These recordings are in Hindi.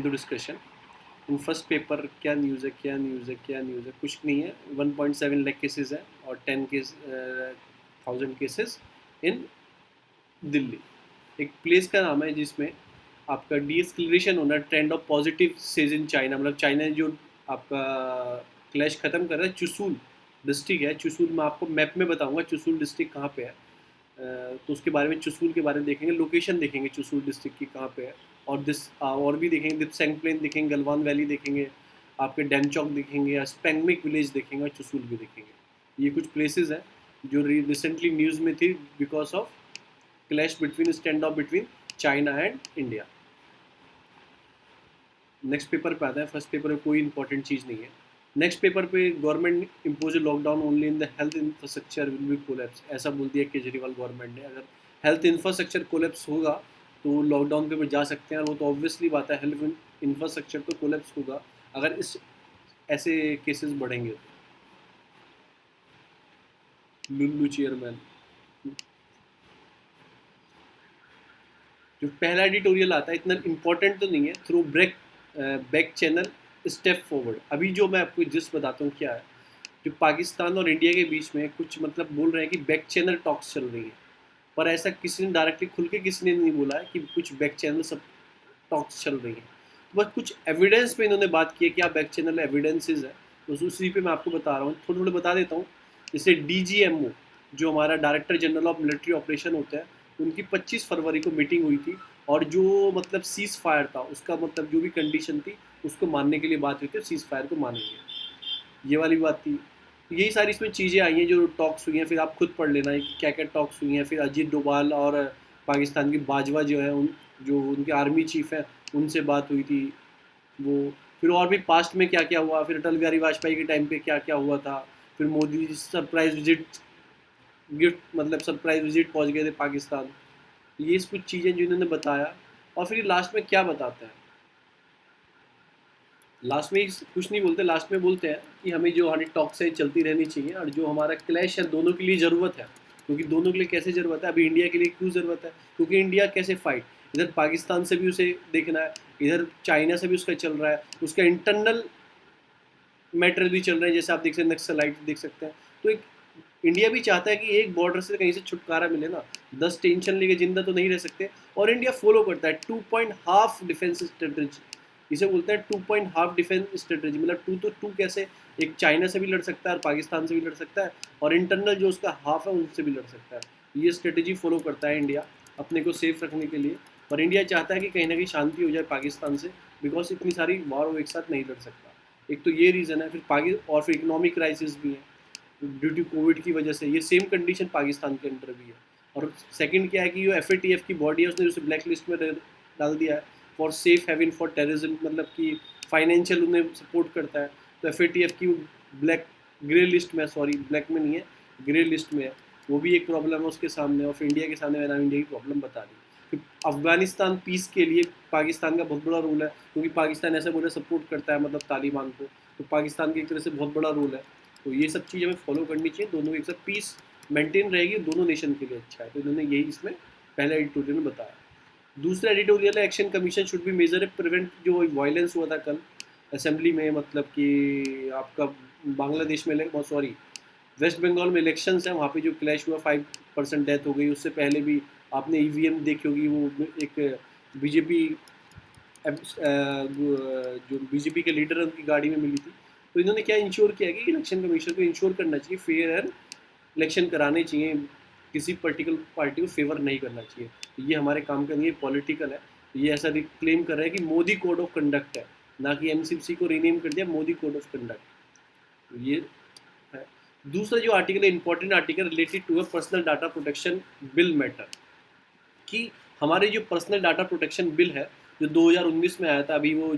into discussion. In first paper क्या न्यूज़ है, क्या न्यूज़ है, क्या न्यूज़ है, कुछ नहीं है. 1.7 लाख केसेस है और 10,000 केसेस इन दिल्ली. एक प्लेस का नाम है जिसमें आपका डीएस्केलेशन होना, trend of positive says in China, मतलब चाइना ने जो आपका क्लैश खत्म कर रहा है. चुसूल डिस्ट्रिक्ट है. चुसूल मैं आपको मैप में बताऊंगा चुसूल डिस्ट्रिक्ट कहाँ पे है. तो उसके बारे में, चुसूल के बारे में देखेंगे, लोकेशन देखेंगे चुसूल डिस्ट्रिक्ट की कहाँ पे है. और भी देखेंगे, दिपसेंग प्लेन देखेंगे, गलवान वैली देखेंगे, आपके डैमचौक देखेंगे, या स्पेंगमिक विलेज देखेंगे, और चुसूल भी देखेंगे. ये कुछ प्लेसेस हैं जो रिसेंटली न्यूज़ में थी because of clash between, stand of between China and India. Next paper पे आता है. फर्स्ट पेपर में कोई इंपॉर्टेंट चीज़ नहीं है. नेक्स्ट पेपर पे government impose lockdown only in the health infrastructure will be collapse, ऐसा बोल दिया केजरीवाल गवर्नमेंट ने. अगर हेल्थ इंफ्रास्ट्रक्चर कोलैप्स होगा तो लॉकडाउन पे जा सकते हैं. वो तो ऑब्वियसली बात है, हेल्थ इंफ्रास्ट्रक्चर तो कोलैप्स होगा अगर इस ऐसे केसेस बढ़ेंगे. Lulu chairman. जो पहला एडिटोरियल आता है इतना इंपॉर्टेंट तो नहीं है. Through break back channel step forward. अभी जो मैं आपको जिस बताता हूँ क्या है, जो पाकिस्तान और इंडिया के बीच में कुछ मतलब बोल रहे हैं कि बैक चैनल टॉक्स चल रही है, पर ऐसा किसी ने डायरेक्टली खुल के किसी ने नहीं बोला है कि कुछ बैक चैनल सब टॉक्स चल रही है. तो बस कुछ एविडेंस पे इन्होंने बात की है. क्या बैक चैनल एविडेंसेस है, तो उसी पे मैं आपको बता रहा हूँ. थोड़े थोड़े बता देता हूँ. जैसे डीजीएमओ, जो हमारा director general of military operation होता है, उनकी 25 फरवरी को मीटिंग हुई थी, और जो मतलब सीज फायर था उसका मतलब जो भी कंडीशन थी उसको मानने के लिए बात हुई थी. सीज फायर को मानेंगे, ये वाली बात थी. यही सारी इसमें चीज़ें आई हैं जो टॉक्स हुई हैं. फिर आप खुद पढ़ लेना कि क्या क्या टॉक्स हुई हैं. फिर अजीत डोभाल और पाकिस्तान की बाजवा जो है, जो उनके आर्मी चीफ हैं, उनसे बात हुई थी. वो फिर और भी पास्ट में क्या क्या हुआ, फिर अटल बिहारी वाजपेयी के टाइम पे क्या क्या हुआ था. फिर मोदी सरप्राइज विजिट, गिफ्ट मतलब सरप्राइज विजिट पहुंच गए थे पाकिस्तान. ये कुछ चीज़ें जो इन्होंने बताया. और फिर लास्ट में क्या बताते हैं, लास्ट में कुछ नहीं बोलते. लास्ट में बोलते हैं कि हमें जो हमारी टॉक्स है चलती रहनी चाहिए, और जो हमारा क्लैश है दोनों के लिए ज़रूरत है. क्योंकि दोनों के लिए कैसे ज़रूरत है, अभी इंडिया के लिए क्यों ज़रूरत है, क्योंकि इंडिया कैसे फाइट, इधर पाकिस्तान से भी उसे देखना है, इधर चाइना से भी उसका चल रहा है, उसका इंटरनल मैटर भी चल रहे हैं. जैसे आप देख सकते हैं नक्सलाइट देख सकते हैं. तो एक इंडिया भी चाहता है कि एक बॉर्डर से कहीं से छुटकारा मिले ना. 10 टेंशन लेके जिंदा तो नहीं रह सकते. और इंडिया फॉलो करता है 2.5 डिफेंस स्ट्रेटजी. इसे बोलते हैं 2.5 डिफेंस स्ट्रेटजी. मतलब टू तो टू कैसे, एक चाइना से भी लड़ सकता है और पाकिस्तान से भी लड़ सकता है, और इंटरनल जो उसका हाफ है उनसे भी लड़ सकता है. ये स्ट्रेटजी फॉलो करता है इंडिया अपने को सेफ रखने के लिए. और इंडिया चाहता है कि कहीं ना कहीं शांति हो जाए पाकिस्तान से, बिकॉज इतनी सारी वार वो एक साथ नहीं लड़ सकता. एक तो ये रीज़न है. फिर और फिर इकोनॉमिक क्राइसिस भी है ड्यू टू कोविड की वजह से. ये सेम कंडीशन पाकिस्तान के अंदर भी है. और सेकंड क्या है कि जो FATF की बॉडी है उसने उसे ब्लैक लिस्ट में डाल दिया है for safe haven for terrorism, मतलब कि फाइनेंशियल उन्हें सपोर्ट करता है. तो FATF की ब्लैक ग्रे लिस्ट में, सॉरी ब्लैक में नहीं है, ग्रे लिस्ट में है. वो भी एक प्रॉब्लम है उसके सामने. और इंडिया के सामने मैंने इंडिया की प्रॉब्लम बता दी. फिर अफगानिस्तान पीस के लिए पाकिस्तान का बहुत बड़ा रोल है, क्योंकि पाकिस्तान ऐसे बोले सपोर्ट करता है मतलब तालिबान को. तो पाकिस्तान की एक तरह से बहुत बड़ा रोल है. तो ये सब चीज़ हमें फॉलो करनी चाहिए. दोनों एक साथ पीस मेंटेन रहेगी, दोनों नेशन के लिए अच्छा है. तो इन्होंने यही इसमें पहले एडिटोरियल में बताया. दूसरा एडिटोरियल है action commission should be major prevent. जो वायलेंस हुआ था कल असेंबली में, मतलब कि आपका बांग्लादेश में, सॉरी वेस्ट बंगाल में इलेक्शंस हैं, वहाँ पे जो क्लैश हुआ 5% डेथ हो गई. उससे पहले भी आपने EVM देखी होगी. वो एक बीजेपी जो बीजेपी के लीडर उनकी गाड़ी में मिली थी. तो इन्होंने क्या इंश्योर किया कि इलेक्शन कमीशन को इंश्योर करना चाहिए फेयर एंड इलेक्शन कराने चाहिए, किसी पर्टिकुलर पार्टी को फेवर नहीं करना चाहिए. ये हमारे काम का नहीं है, पॉलिटिकल है. ये ऐसा क्लेम कर रहे हैं कि मोदी कोड ऑफ कंडक्ट है, ना कि MCC को रीनेम कर दिया मोदी कोड ऑफ कंडक्ट. ये है. दूसरा जो आर्टिकल है, important article related to personal data protection bill matter, कि हमारे जो पर्सनल डाटा प्रोटेक्शन बिल है जो 2019 में आया था, अभी वो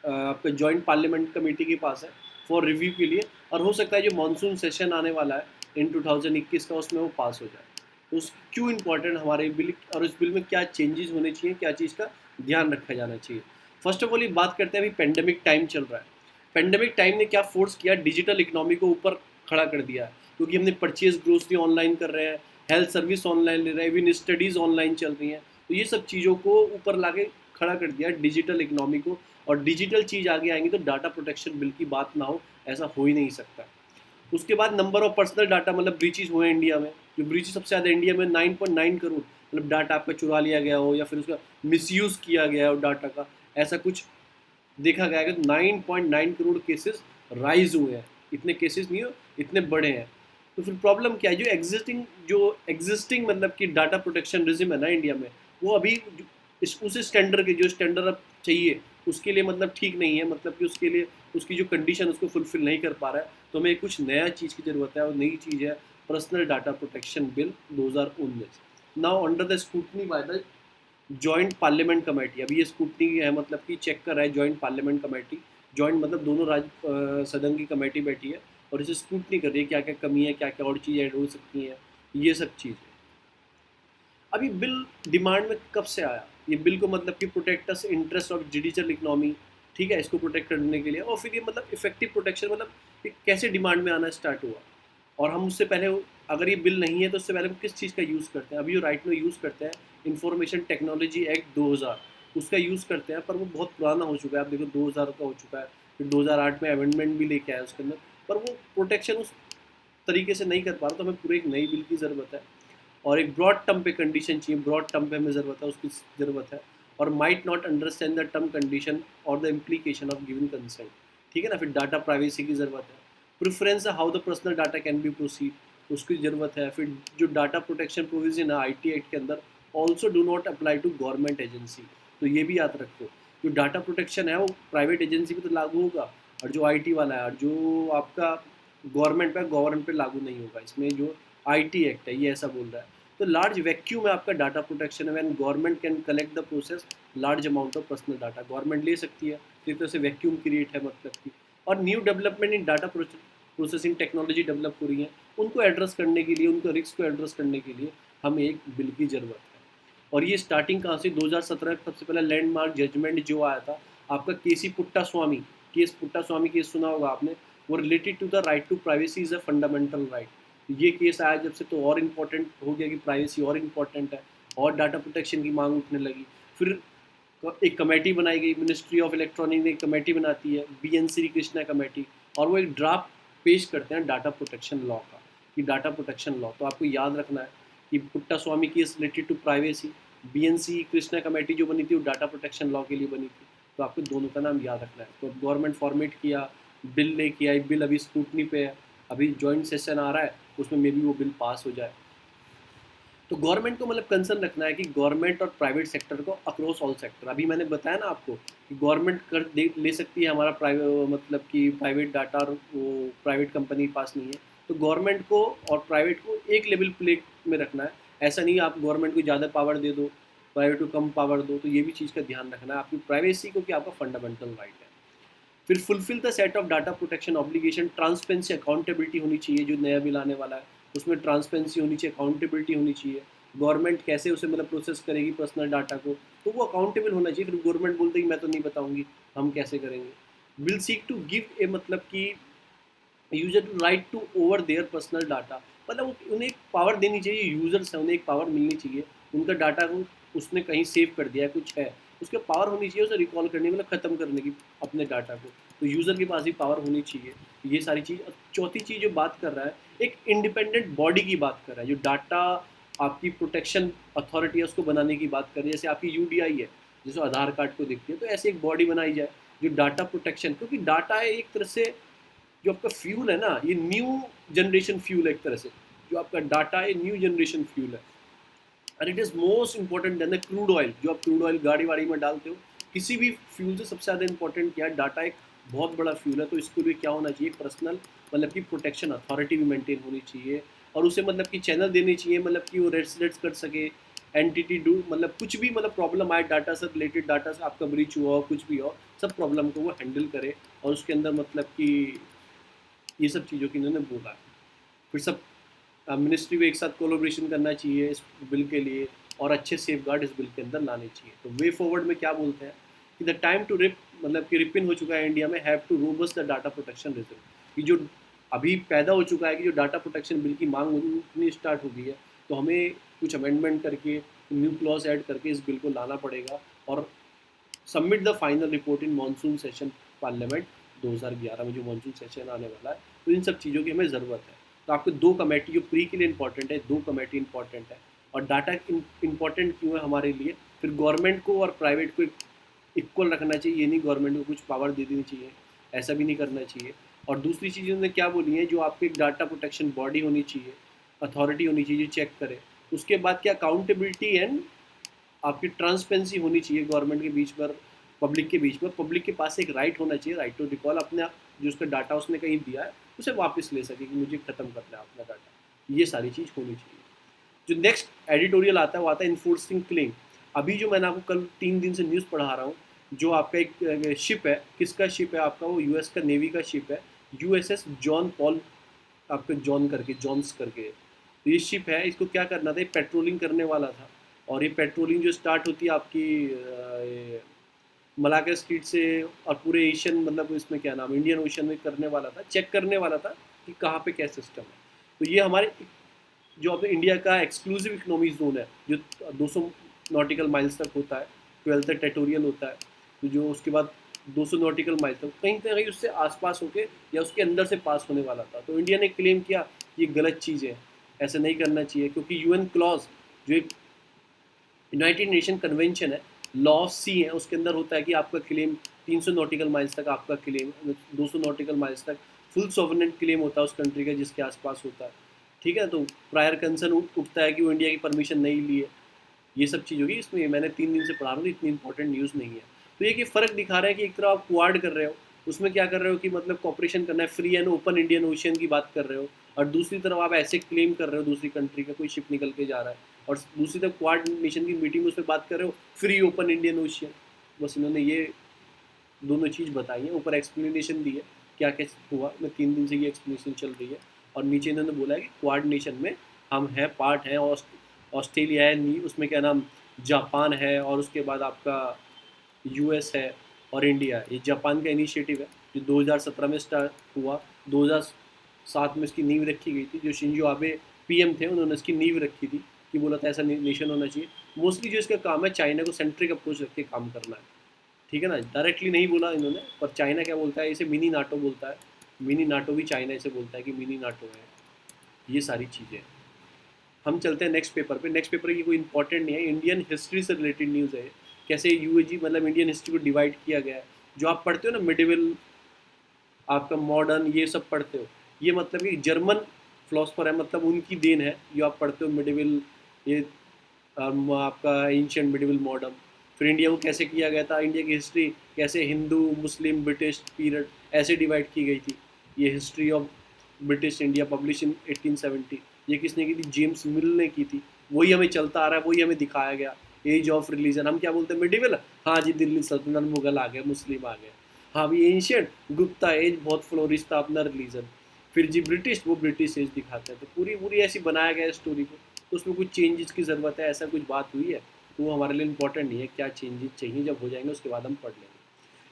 आपका जॉइंट पार्लियामेंट कमेटी के पास है फॉर रिव्यू के लिए. और हो सकता है जो मानसून सेशन आने वाला है इन 2021 का, उसमें वो पास हो जाए. तो उस क्यों इम्पोर्टेंट हमारे बिल, और उस बिल में क्या चेंजेस होने चाहिए, क्या चीज़ का ध्यान रखा जाना चाहिए. फर्स्ट ऑफ ऑल ये बात करते हैं, अभी पेंडेमिक टाइम चल रहा है. पेंडेमिक टाइम ने क्या फोर्स किया, डिजिटल इकोनॉमी को ऊपर खड़ा कर दिया है. क्योंकि हमने परचेज ग्रोसरी ऑनलाइन कर रहे हैं, हेल्थ सर्विस ऑनलाइन ले रहे हैं, इवन स्टडीज़ ऑनलाइन चल रही हैं. तो ये सब चीज़ों को ऊपर लाके खड़ा कर दिया डिजिटल इकोनॉमी को. और डिजिटल चीज़ आगे आएंगी तो डाटा प्रोटेक्शन बिल की बात ना हो, ऐसा हो ही नहीं सकता। उसके बाद नंबर ऑफ पर्सनल डाटा मतलब ब्रीचेस हुए हैं इंडिया में, जो ब्रीचेस सबसे ज़्यादा इंडिया में 9.9 करोड़, मतलब डाटा आपका चुरा लिया गया हो या फिर उसका मिसयूज़ किया गया हो डाटा का, ऐसा कुछ देखा गया है कि 9.9 करोड़ केसेस राइज हुए हैं। इतने केसेस नहीं हो, इतने बड़े हैं। तो फिर प्रॉब्लम क्या है, जो एग्जिस्टिंग मतलब कि डाटा प्रोटेक्शन रिजिम है ना इंडिया में, वो अभी उस स्टैंडर्ड के जो स्टैंडर्ड अब चाहिए उसके लिए मतलब ठीक नहीं है, मतलब कि उसके लिए उसकी जो कंडीशन उसको फुलफिल नहीं कर पा रहा है। तो हमें कुछ नया चीज़ की ज़रूरत है, और नई चीज़ है personal data protection bill 2019। Now under the scrutiny by the joint parliament committee. अभी ये स्कूटनी है, मतलब कि चेक कर रहा है जॉइंट पार्लियामेंट कमेटी। जॉइंट मतलब दोनों सदन की कमेटी बैठी है और इसे स्कूटनी कर रही है, क्या क्या कमी है, क्या क्या और चीज़ ऐड हो सकती हैं, ये सब चीज़ें। अभी बिल डिमांड में कब से आया ये बिल को, मतलब कि प्रोटेक्टस इंटरेस्ट ऑफ डिजिटल इकोनॉमी, ठीक है, इसको प्रोटेक्ट करने के लिए। और फिर ये मतलब इफेक्टिव प्रोटेक्शन, मतलब ये कैसे डिमांड में आना स्टार्ट हुआ। और हम उससे पहले, अगर ये बिल नहीं है तो उससे पहले हम किस चीज़ का यूज़ करते हैं। अभी जो राइट में यूज़ करते हैं इंफॉर्मेशन टेक्नोलॉजी एक्ट 2000, उसका यूज़ करते हैं, पर वो बहुत पुराना हो चुका है। आप देखो 2000 का हो चुका है, फिर 2008 में अमेंडमेंट भी लेके आया उसके अंदर, पर वो प्रोटेक्शन उस तरीके से नहीं कर पा रहा। तो हमें पूरे एक नई बिल की ज़रूरत है, और एक ब्रॉड टर्म पे कंडीशन चाहिए, ब्रॉड टर्म पे हमें ज़रूरत है, उसकी ज़रूरत है। और might not understand the term condition और the implication of given consent, ठीक है ना। फिर डाटा प्राइवेसी की ज़रूरत है, preference how the personal data can be proceed, उसकी ज़रूरत है। फिर जो डाटा प्रोटेक्शन प्रोविजन है IT एक्ट के अंदर, also do not apply to government agency. तो ये भी याद रखो, जो डाटा प्रोटेक्शन है वो प्राइवेट एजेंसी पे तो लागू होगा, और जो IT वाला है और जो आपका गवर्नमेंट पे लागू नहीं होगा। इसमें जो IT एक्ट है ये ऐसा बोल रहा है। तो लार्ज वैक्यूम है आपका डाटा प्रोटेक्शन है, when government can collect the process large amount of personal data, government ले सकती है, तो एक तरह से वैक्यूम क्रिएट है मतलब की। और new development in data processing technology develop हो रही है, उनको एड्रेस करने के लिए, उनको रिस्क को एड्रेस करने के लिए हमें एक बिल की ज़रूरत है। और ये स्टार्टिंग कहाँ से, 2017 का सबसे पहला लैंडमार्क जजमेंट जो आया था आपका केसी पुट्टा स्वामी पुट्टा स्वामी केस सुना होगा आपने, वो related to the right to privacy is a fundamental right. ये केस आया जब से तो और इम्पोर्टेंट हो गया कि प्राइवेसी और इम्पोर्टेंट है, और डाटा प्रोटेक्शन की मांग उठने लगी। फिर एक कमेटी बनाई गई, मिनिस्ट्री ऑफ इलेक्ट्रॉनिक ने एक कमेटी बनाती है, BN श्री कृष्णा कमेटी, और वो एक ड्राफ्ट पेश करते हैं डाटा प्रोटेक्शन लॉ का, कि डाटा प्रोटेक्शन लॉ। तो आपको याद रखना है कि Puttaswamy case related to privacy, BN Shri Krishna committee जो बनी थी वो डाटा प्रोटेक्शन लॉ के लिए बनी थी। तो आपको दोनों का नाम याद रखना है। तो गवर्नमेंट फॉर्मेट किया, बिल लेके आई, बिल अभी स्क्रूटनी पे है, अभी जॉइंट सेशन आ रहा है, उसमें मे बी वो बिल पास हो जाए। तो गवर्नमेंट को मतलब कंसर्न रखना है कि गवर्नमेंट और प्राइवेट सेक्टर को अक्रॉस ऑल सेक्टर, अभी मैंने बताया ना आपको कि गवर्नमेंट ले सकती है हमारा प्राइवेट, मतलब कि प्राइवेट डाटा, और वो प्राइवेट कंपनी के पास नहीं है। तो गवर्नमेंट को और प्राइवेट को एक लेवल प्ले में रखना है। ऐसा नहीं आप गवर्नमेंट को ज़्यादा पावर दे दो, प्राइवेट को कम पावर दो। तो ये भी चीज़ का ध्यान रखना है आपकी प्राइवेसी को, कि आपका फंडामेंटल राइट है। फिर fulfil the set of data protection obligation, transparency accountability होनी चाहिए। जो नया बिल आने वाला है उसमें ट्रांसपेरेंसी होनी चाहिए, अकाउंटेबिलिटी होनी चाहिए। गवर्नमेंट कैसे उसे मतलब प्रोसेस करेगी पर्सनल डाटा को, तो वो अकाउंटेबल होना चाहिए। फिर गवर्नमेंट बोलते कि मैं तो नहीं बताऊंगी, हम कैसे करेंगे। Will seek to give a, मतलब कि user to right to over their personal data, मतलब उन्हें एक पावर देनी चाहिए, यूजर्स हैं उन्हें एक पावर मिलनी चाहिए। उनका डाटा को उसने कहीं सेव कर दिया है, कुछ है, उसके पावर होनी चाहिए उसे रिकॉल करने, मतलब ख़त्म करने की अपने डाटा को। तो यूज़र के पास भी पावर होनी चाहिए। ये सारी चीज़। चौथी चीज़ जो बात कर रहा है, एक इंडिपेंडेंट बॉडी की बात कर रहा है, जो डाटा आपकी प्रोटेक्शन अथॉरिटी है उसको बनाने की बात कर रही है। जैसे आपकी UDI है, जैसे आधार कार्ड को देखती है, तो ऐसे एक बॉडी बनाई जाए जो डाटा प्रोटेक्शन, क्योंकि डाटा है एक तरह से जो आपका फ्यूल है ना, ये न्यू जनरेशन फ्यूल है एक तरह से। जो आपका डाटा है न्यू जनरेशन फ्यूल है, and it is most important than the crude oil. जो आप क्रूड ऑयल गाड़ी वाड़ी में डालते हो, किसी भी फ्यूल से सबसे ज़्यादा इंपॉर्टेंट क्या है, डाटा एक बहुत बड़ा फ्यूल है। तो इसको भी क्या होना चाहिए, पर्सनल मतलब कि प्रोटेक्शन अथॉरिटी भी मेंटेन होनी चाहिए, और उसे मतलब कि चैनल देनी चाहिए, मतलब कि वो रेट्स कर सके। एंटिटी डू मतलब कुछ भी मतलब प्रॉब्लम आए डाटा से रिलेटेड, डाटा से आपका ब्रीच हुआ हो, कुछ भी हो, सब प्रॉब्लम को वो हैंडल करे। और उसके अंदर मतलब कि ये सब चीज़ों की इन्होंने बोला है। फिर सब मिनिस्ट्री को एक साथ कोलोब्रेशन करना चाहिए इस बिल के लिए, और अच्छे सेफगार्ड इस बिल के अंदर लाने चाहिए। तो वे फॉरवर्ड में क्या बोलते हैं कि द टाइम टू रिप, मतलब कि रिपिन हो चुका है इंडिया में, have to robust the data protection reserve, कि जो अभी पैदा हो चुका है कि जो डाटा प्रोटेक्शन बिल की मांग उतनी स्टार्ट हो गई है, तो हमें कुछ अमेंडमेंट करके न्यू क्लॉज ऐड करके इस बिल को लाना पड़ेगा, और submit the final report in monsoon session parliament 2011 में जो मानसून सेशन आने वाला है, तो इन सब चीज़ों की हमें ज़रूरत है। तो आपको दो कमेटी जो प्री के लिए इंपॉर्टेंट है, दो कमेटी इंपॉर्टेंट है। और डाटा इंपॉर्टेंट क्यों है हमारे लिए, फिर गवर्नमेंट को और प्राइवेट को इक्वल रखना चाहिए, ये नहीं गवर्नमेंट को कुछ पावर दे देनी चाहिए, ऐसा भी नहीं करना चाहिए। और दूसरी चीज़ उन्होंने क्या बोली है, जो आपकी एक डाटा प्रोटेक्शन बॉडी होनी चाहिए, अथॉरिटी होनी चाहिए जो चेक करे। उसके बाद क्या अकाउंटेबिलिटी एंड आपकी ट्रांसपेरेंसी होनी चाहिए गवर्नमेंट के बीच पर, पब्लिक के बीच में। पब्लिक के पास एक राइट होना चाहिए, राइट टू रिकॉल, अपने जो उसका डाटा उसने कहीं दिया है उसे वापस ले सके कि मुझे ख़त्म करना है अपना डाटा। ये सारी चीज़ होनी चाहिए। जो नेक्स्ट एडिटोरियल आता है वो आता है इन्फोर्सिंग क्लेम। अभी जो मैंने आपको कल 3 दिन से न्यूज़ पढ़ा रहा हूँ, जो आपका एक शिप है, किसका शिप है आपका, वो यूएस का नेवी का शिप है, यूएसएस जॉन पॉल, आपका जॉन करके, जॉन्स करके। तो ये शिप है, इसको क्या करना था, ये पेट्रोलिंग करने वाला था। और ये पेट्रोलिंग जो स्टार्ट होती है आपकी मलाका स्ट्रीट से, और पूरे एशियन, मतलब इसमें क्या नाम, इंडियन ओशन में करने वाला था, चेक करने वाला था कि कहाँ पे क्या सिस्टम है। तो ये हमारे जो अपने इंडिया का एक्सक्लूसिव इकोनॉमिक जोन है, जो 200 नॉटिकल माइल्स तक होता है, 12 तक टेरिटोरियल होता है, तो जो उसके बाद 200 नॉटिकल माइल्स तक कहीं ना कहीं उससे आसपास होके या उसके अंदर से पास होने वाला था। तो इंडिया ने क्लेम किया ये गलत चीज़ है, ऐसा नहीं करना चाहिए, क्योंकि यूएन क्लॉज जो एक यूनाइटेड नेशन कन्वेंशन है, लॉ ऑफ सी है, उसके अंदर होता है कि आपका क्लेम 300 नॉटिकल माइल्स तक, आपका क्लेम 200 नॉटिकल माइल्स तक फुल सॉवरेन क्लेम होता है उस कंट्री का जिसके आसपास होता है। ठीक है, तो प्रायर कंसर्न उठता है कि वो इंडिया की परमिशन नहीं ली है। ये सब चीज़ होगी इसमें, मैंने 3 दिन से पढ़ा रहा हूँ, इतनी इंपॉर्टेंट न्यूज़ नहीं है। तो ये कि फ़र्क दिखा रहा है कि एक तरफ आप क्वाड कर रहे हो, उसमें क्या कर रहे हो कि मतलब कॉपरेशन करना है, free and open Indian ocean की बात कर रहे हो, और दूसरी तरफ आप ऐसे क्लेम कर रहे हो दूसरी कंट्री का कोई शिप निकल के जा रहा है, और दूसरी तरफ क्वाड नेशन की मीटिंग उसमें बात कर रहे हो फ्री ओपन इंडियन ओशियन। बस इन्होंने ये दोनों चीज़ बताई है, ऊपर एक्सप्लेनेशन दी है क्या क्या हुआ, मैं 3 दिन से ये एक्सप्लेनेशन चल रही है। और नीचे इन्होंने बोला है कि क्वाड नेशन में हम हैं, पार्ट हैं, ऑस्ट्रेलिया है, उसमें क्या नाम, जापान है, और उसके बाद आपका यूएस है, और इंडिया है। ये जापान का इनिशिएटिव है जो 2017 में स्टार्ट हुआ, 2007 में इसकी नींव रखी गई थी। जो शिंजो आबे पीएम थे उन्होंने इसकी नींव रखी थी कि बोला था ऐसा नेशन होना चाहिए। मोस्टली जो इसका काम है, चाइना को सेंट्रिक अप्रोच रख के काम करना है। ठीक है ना, डायरेक्टली नहीं बोला इन्होंने, पर चाइना क्या बोलता है, इसे मिनी नाटो बोलता है, मिनी नाटो भी चाइना इसे बोलता है कि मिनी नाटो है। ये सारी चीज़ें। हम चलते हैं नेक्स्ट पेपर पे। नेक्स्ट पेपर ये कोई इंपॉर्टेंट नहीं है, इंडियन हिस्ट्री से रिलेटेड न्यूज़ है। कैसे यूएजी मतलब इंडियन हिस्ट्री को डिवाइड किया गया है। जो आप पढ़ते हो ना मिडिवल, आपका मॉडर्न, ये सब पढ़ते हो, ये मतलब कि जर्मन फिलोसफर है, मतलब उनकी देन है जो आप पढ़ते हो मिडिवल, ये आपका एंशिएंट मिडिवल मॉडर्न। फिर इंडिया को कैसे किया गया था, इंडिया की हिस्ट्री कैसे हिंदू मुस्लिम ब्रिटिश पीरियड ऐसे डिवाइड की गई थी। ये history of British India publish in 1870, ये किसने की थी, जेम्स मिल ने की थी। वही हमें चलता आ रहा है, वही हमें दिखाया गया। एज ऑफ रिलीजन, हम क्या बोलते हैं मिडिवल, हाँ जी दिल्ली सल्तनत, मुगल आ गए, मुस्लिम आ गए। हाँ भी एंशियंट गुप्ता एज बहुत फ्लोरिश था अपना रिलीजन। फिर जी ब्रिटिश, वो ब्रिटिश एज दिखाते हैं। तो पूरी पूरी ऐसी बनाया गया है स्टोरी को, तो उसमें कुछ चेंजेस की ज़रूरत है, ऐसा कुछ बात हुई है तो वो हमारे लिए इंपॉर्टेंट नहीं है। क्या चेंजेस चाहिए, जब हो जाएंगे उसके बाद हम पढ़ लेंगे।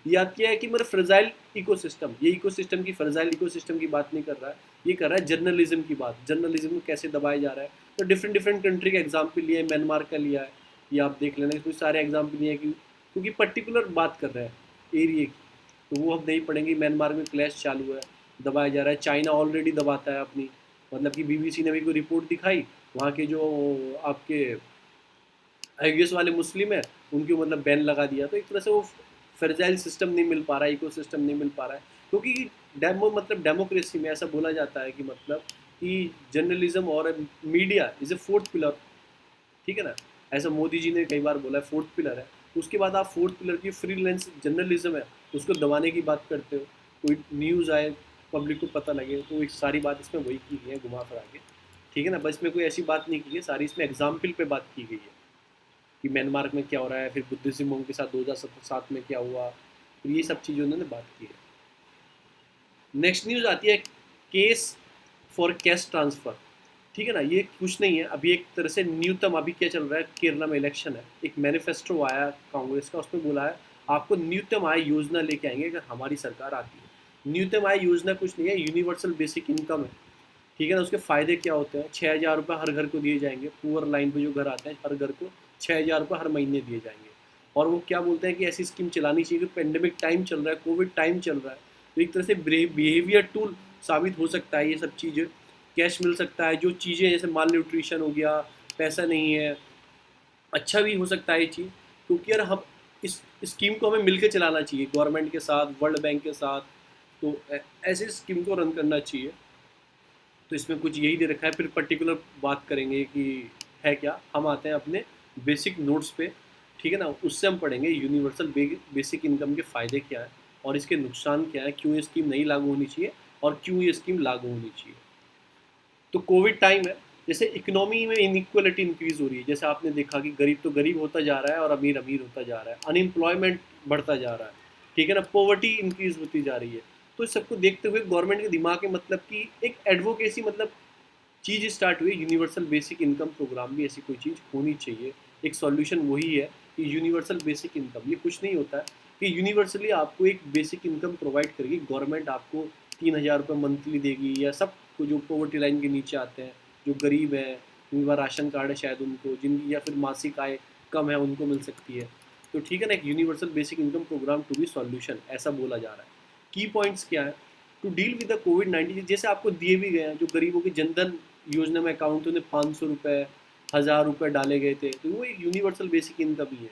याद किया है कि मेरा फ्रेजाइल इकोसिस्टम, ये इकोसिस्टम की, फ्रेजाइल इकोसिस्टम की बात नहीं कर रहा है, ये कर रहा है जर्नलिज्म की बात। जर्नलिज्म को कैसे दबाया जा रहा है, तो डिफरेंट डिफरेंट कंट्री का एग्जाम्पल लिया है, म्यांमार का लिया है, ये आप देख लेना, कुछ सारे एग्जाम्पल लिए हैं क्योंकि पर्टिकुलर बात कर रहे हैं एरिए की, तो वो हम नहीं पढ़ेंगे। म्यांमार में क्लैश चालू है, दबाया जा रहा है, चाइना ऑलरेडी दबाता है अपनी, मतलब कि बीबीसी ने भी कोई रिपोर्ट दिखाई, वहाँ के जो आपके यूएस वाले मुस्लिम है उनके मतलब बैन लगा दिया। तो एक तरह से वो फ्रेजाइल सिस्टम नहीं मिल पा रहा है, इको सिस्टम नहीं मिल पा रहा है, क्योंकि मतलब डेमोक्रेसी में ऐसा बोला जाता है कि मतलब कि जर्नलिज्म और media is a fourth pillar. ठीक है ना, ऐसा मोदी जी ने कई बार बोला है फोर्थ पिलर है। उसके बाद आप फोर्थ पिलर की फ्रीलांस जर्नलिज्म है उसको दबाने की बात करते हो, कोई न्यूज़ आए पब्लिक को पता लगे, तो एक सारी बात इसमें वही की गई है घुमा फिरा के। ठीक है ना, बस इसमें कोई ऐसी बात नहीं की है, सारी इसमें एग्जाम्पल पे बात की गई है कि म्यांमार में क्या हो रहा है, फिर बुद्धिज्म के साथ 2007 में क्या हुआ, फिर ये सब चीज़ें उन्होंने बात की है। नेक्स्ट न्यूज़ आती है केस फॉर कैश ट्रांसफ़र। ठीक है ना, ये कुछ नहीं है, अभी एक तरह से न्यूनतम, अभी क्या चल रहा है, केरला में इलेक्शन है, एक मैनिफेस्टो आया कांग्रेस का, उसमें बोला है आपको न्यूनतम आय योजना लेके आएंगे अगर हमारी सरकार आती है। न्यूनतम आय योजना कुछ नहीं है, यूनिवर्सल बेसिक इनकम है। ठीक है ना, उसके फ़ायदे क्या होते हैं, 6,000 रुपये हर घर को दिए जाएंगे, पुअर लाइन पे जो घर आते हैं हर घर को 6,000 रुपये हर महीने दिए जाएंगे। और वो क्या बोलते हैं कि ऐसी स्कीम चलानी चाहिए कि पेंडेमिक टाइम चल रहा है, कोविड टाइम चल रहा है, तो एक तरह से बिहेवियर टूल साबित हो सकता है ये सब चीज़ें। कैश मिल सकता है, जो चीज़ें जैसे माल न्यूट्रिशन हो गया, पैसा नहीं है, अच्छा भी हो सकता है ये चीज़। क्योंकि यार हम इस स्कीम को हमें मिलकर चलाना चाहिए गवर्नमेंट के साथ, वर्ल्ड बैंक के साथ, तो ऐसे स्कीम को रन करना चाहिए। तो इसमें कुछ यही दे रखा है, फिर पर्टिकुलर बात करेंगे कि है क्या। हम आते हैं अपने बेसिक नोट्स पे, ठीक है ना, उससे हम पढ़ेंगे यूनिवर्सल बेसिक इनकम के फ़ायदे क्या है और इसके नुकसान क्या है, क्यों ये स्कीम नहीं लागू होनी चाहिए और क्यों ये स्कीम लागू होनी चाहिए। तो कोविड टाइम है, जैसे इकोनॉमी में इनइक्वालिटी इंक्रीज हो रही है, जैसे आपने देखा कि गरीब तो गरीब होता जा रहा है और अमीर अमीर होता जा रहा है, अनएम्प्लॉयमेंट बढ़ता जा रहा है, ठीक है ना, पॉवर्टी इंक्रीज होती जा रही है। तो इस सबको देखते हुए गवर्नमेंट के दिमाग में मतलब कि एक एडवोकेसी मतलब चीज़ स्टार्ट हुई, यूनिवर्सल बेसिक इनकम प्रोग्राम भी ऐसी कोई चीज़ होनी चाहिए। एक सॉल्यूशन वही है कि यूनिवर्सल बेसिक इनकम, ये कुछ नहीं होता है कि यूनिवर्सली आपको एक बेसिक इनकम प्रोवाइड करेगी गवर्नमेंट, आपको 3,000 रुपये मंथली देगी, या सबको जो पॉवर्टी लाइन के नीचे आते हैं, जो गरीब हैं, जिनके पास राशन कार्ड है शायद उनको, जिनकी या फिर मासिक आय कम है उनको मिल सकती है। तो ठीक है ना, एक universal basic income program to be solution ऐसा बोला जा रहा है। की पॉइंट्स क्या है टू डील विद द कोविड-19, जैसे आपको दिए भी गए हैं, जो गरीबों के जनधन योजना में अकाउंट उन्हें 500 रुपये, 1000 रुपये डाले गए थे, तो वो एक यूनिवर्सल बेसिक इनकम ही है।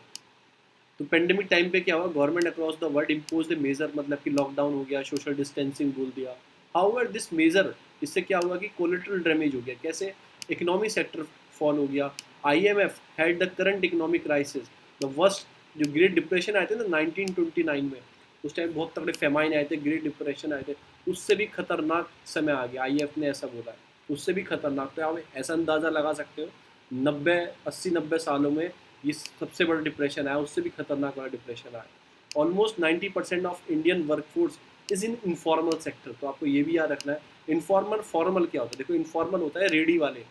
तो पेंडेमिक टाइम पे क्या हुआ, government across the world impose the major, मतलब कि लॉकडाउन हो गया, सोशल डिस्टेंसिंग बोल दिया। हाउएवर दिस मेजर, इससे क्या हुआ कि कोलेटरल डैमेज हो गया, कैसे, इकोनॉमिक सेक्टर फॉल हो गया। IMF had the current economic crisis the worst, जो ग्रेट डिप्रेशन आए थे ना 1929 में, उस टाइम बहुत तगड़े फेमाइन आए थे, ग्रेट डिप्रेशन आए थे, उससे भी खतरनाक समय आ गया, IMF ने ऐसा बोला है, उससे भी खतरनाक। तो आप ऐसा अंदाज़ा लगा सकते हो 90 80 90 सालों में ये सबसे बड़ा डिप्रेशन आया, उससे भी खतरनाक वाला डिप्रेशन आया। Almost 90% of Indian workforce is in informal sector. तो आपको ये भी याद रखना है, इनफॉर्मल फॉर्मल क्या होता है। देखो इनफॉर्मल होता है रेडी वाले,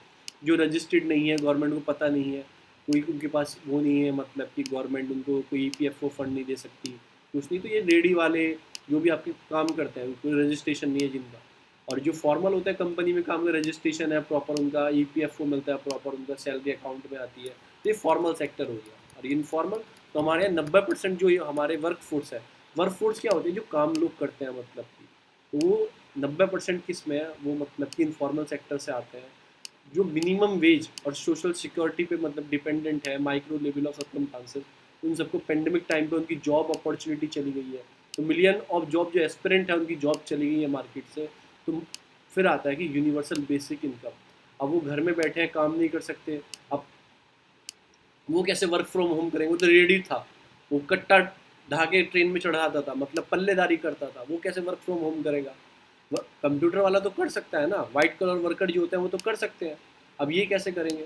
जो रजिस्टर्ड नहीं है, गवर्नमेंट को पता नहीं है, कोई उनके पास वो नहीं है, मतलब कि गवर्नमेंट उनको कोई EPFO फंड नहीं दे सकती, कुछ नहीं। तो ये रेडी वाले जो भी आपके काम करते हैं, कोई रजिस्ट्रेशन नहीं है जिनका। और जो फॉर्मल होता है, कंपनी में काम का रजिस्ट्रेशन है प्रॉपर, उनका EPFO मिलता है प्रॉपर, उनका सैलरी अकाउंट में आती है, तो ये फॉर्मल सेक्टर हो गया। और इनफॉर्मल, तो हमारे यहाँ 90% जो हमारे वर्क फोर्स है, वर्क फोर्स क्या होती है, जो काम लोग करते हैं, मतलब कि तो वो 90% किस में है, वो मतलब कि इनफॉर्मल सेक्टर से आते हैं, जो मिनिमम वेज और सोशल सिक्योरिटी पे मतलब डिपेंडेंट है, माइक्रो लेवल ऑफ सर्कमस्टांसेस। उन सबको पेंडेमिक टाइम पे उनकी जॉब अपॉर्चुनिटी चली गई है, तो मिलियन ऑफ जॉब जो एस्पिरेंट है उनकी जॉब चली गई है मार्केट से। तो फिर आता है कि यूनिवर्सल बेसिक इनकम, अब वो घर में बैठे हैं, काम नहीं कर सकते, अब वो कैसे वर्क फ्रॉम होम करेंगे, वो तो रेडी था, वो कट्टा ढाके ट्रेन में चढ़ाता था, मतलब पल्लेदारी करता था, वो कैसे वर्क फ्रॉम होम करेगा। कंप्यूटर वाला तो कर सकता है ना, वाइट कलर वर्कर जो होते हैं वो तो कर सकते हैं, अब ये कैसे करेंगे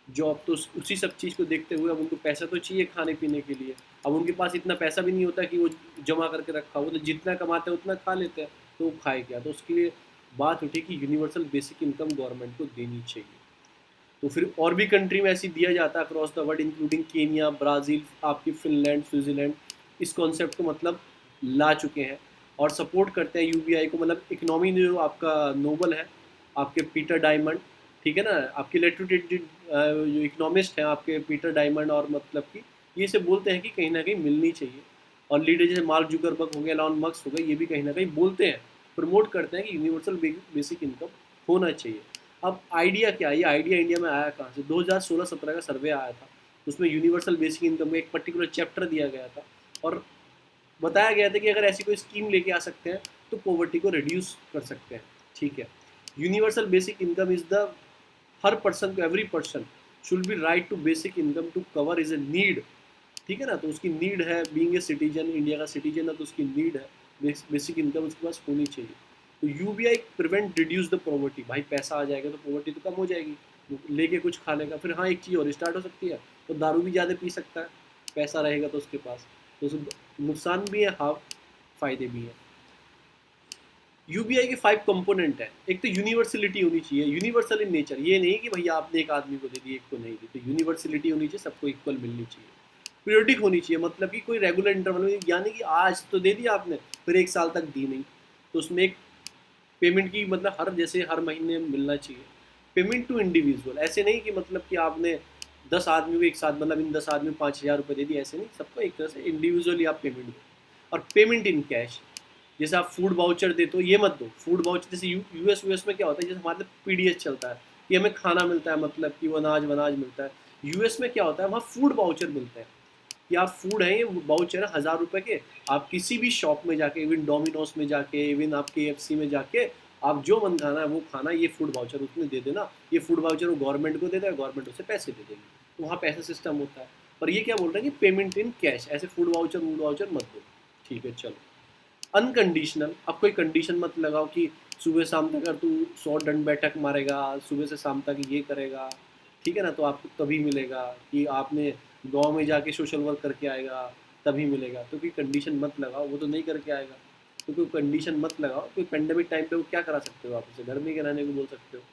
जॉब। तो उसी सब चीज़ को देखते हुए अब उनको पैसा तो चाहिए खाने पीने के लिए, अब उनके पास इतना पैसा भी नहीं होता कि वो जमा करके रखा, वो तो जितना कमाते हैं उतना खा लेते हैं, तो वो खाए क्या। तो उसके लिए बात उठी कि यूनिवर्सल बेसिक इनकम गवर्नमेंट को देनी चाहिए। तो फिर और भी कंट्री में ऐसी दिया जाता है across the world, including Kenya, Brazil, आपकी फिनलैंड, स्विट्ज़रलैंड, इस कॉन्सेप्ट को मतलब ला चुके हैं और सपोर्ट करते हैं UBI को। मतलब इकोनॉमी में जो आपका नोबल है, आपके पीटर डायमंड, ठीक है ना, आपके लेटरेटेड जो इकोनॉमिस्ट हैं आपके पीटर डायमंड, और मतलब कि ये से बोलते हैं कि कहीं ना कहीं मिलनी चाहिए। और लीडर जैसे मार्क जुकरबर्ग हो गए, एलॉन मस्क हो गए, ये भी कहीं ना कहीं बोलते हैं, प्रमोट करते हैं कि यूनिवर्सल बेसिक इनकम होना चाहिए। अब आइडिया क्या है, ये आइडिया इंडिया में आया कहाँ से, 2016-17 का सर्वे आया था, उसमें यूनिवर्सल बेसिक इनकम में एक पर्टिकुलर चैप्टर दिया गया था और बताया गया था कि अगर ऐसी कोई स्कीम लेके आ सकते हैं तो पॉवर्टी को रिड्यूस कर सकते हैं, ठीक है। Universal basic income is the, हर पर्सन को, every person should be right to basic income to cover is a need, ठीक है ना। तो उसकी नीड है, बीइंग ए सिटीजन, इंडिया का सिटीजन है तो उसकी नीड है, बेसिक इनकम उसके पास होनी चाहिए। तो UBI prevent reduce the poverty, भाई पैसा आ जाएगा तो पॉवर्टी तो कम हो जाएगी, लेके कुछ खा लेगा। फिर हाँ, एक चीज़ और स्टार्ट हो सकती है, तो दारू भी ज़्यादा पी सकता है, पैसा रहेगा तो उसके पास, तो नुकसान भी है, हाँ फायदे भी हैं। UBI के 5 कंपोनेंट है। एक तो यूनिवर्सलिटी होनी चाहिए, यूनिवर्सल इन नेचर, ये नहीं कि भैया आपने एक आदमी को दे दी एक को नहीं दी, तो यूनिवर्सलिटी होनी चाहिए, सबको इक्वल मिलनी चाहिए। पीरियोडिक होनी चाहिए, मतलब कि कोई रेगुलर इंटरवल में, यानी कि आज तो दे दिया आपने फिर 1 साल तक दी नहीं, तो उसमें एक पेमेंट की मतलब हर जैसे हर महीने मिलना चाहिए। पेमेंट टू इंडिविजुअल, ऐसे नहीं कि मतलब कि आपने 10 आदमी को एक साथ, मतलब इन 10 आदमी 5,000 रुपये दे दिए, ऐसे नहीं, सबको एक तरह से इंडिविजुअली आप पेमेंट दो। और पेमेंट इन कैश, जैसे आप फूड वाउचर देते हो ये मत दो। फूड वाउचर जैसे यूएस में क्या होता है, जैसे हमारे पीडीएस चलता है कि हमें खाना मिलता है, मतलब कि वो अनाज वनाज मिलता है। यूएस में क्या होता है, वहाँ फूड वाउचर मिलते हैं कि आप फूड है, ये वाउचर है 1,000 रुपये के, आप किसी भी शॉप में जाके, इवन डोमिनोज में जाके, इवन आप KFC में जाके, आप जो मन खाना है वो खाना, ये फूड वाउचर उसमें दे देना। ये फूड वाउचर वो गवर्नमेंट को दे देगा, गवर्नमेंट उसे पैसे दे देगी, तो वहाँ पैसा सिस्टम होता है। पर ये क्या बोल रहे हैं कि पेमेंट इन कैश, ऐसे फूड वाउचर मत दो। ठीक है चलो। अनकंडीशनल, अब कोई कंडीशन मत लगाओ कि सुबह शाम तक अगर तू 100 दंड बैठक मारेगा, सुबह से शाम तक ये करेगा, ठीक है ना, तो आपको तभी मिलेगा। कि आपने गांव में जाके सोशल वर्क करके आएगा तभी मिलेगा, तो कोई कंडीशन मत लगाओ, वो तो नहीं करके आएगा। तो कोई कंडीशन मत लगाओ। कोई पेंडेमिक टाइम पे वो क्या करा सकते हो, आप उसे घर में ही रहने को बोल सकते हो।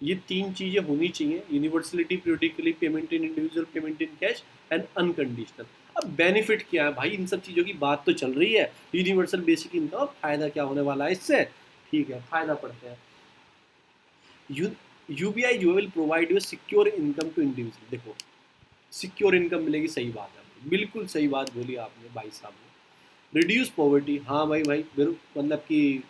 ये 3 चीज़ें होनी चाहिए, universality, periodically payment in individual, payment in cash and unconditional. अब बेनिफिट क्या है भाई, इन सब चीज़ों की बात तो चल रही है, यूनिवर्सल बेसिक इनकम, फायदा क्या होने वाला है इससे। ठीक है, फायदा पढ़ते हैं। यूबीआई जो will provide you secure income to individual. देखो, सिक्योर इनकम मिलेगी, सही बात है, बिल्कुल सही बात बोली आपने भाई साहब ने। रिड्यूस पॉवर्टी, हाँ भाई मतलब कि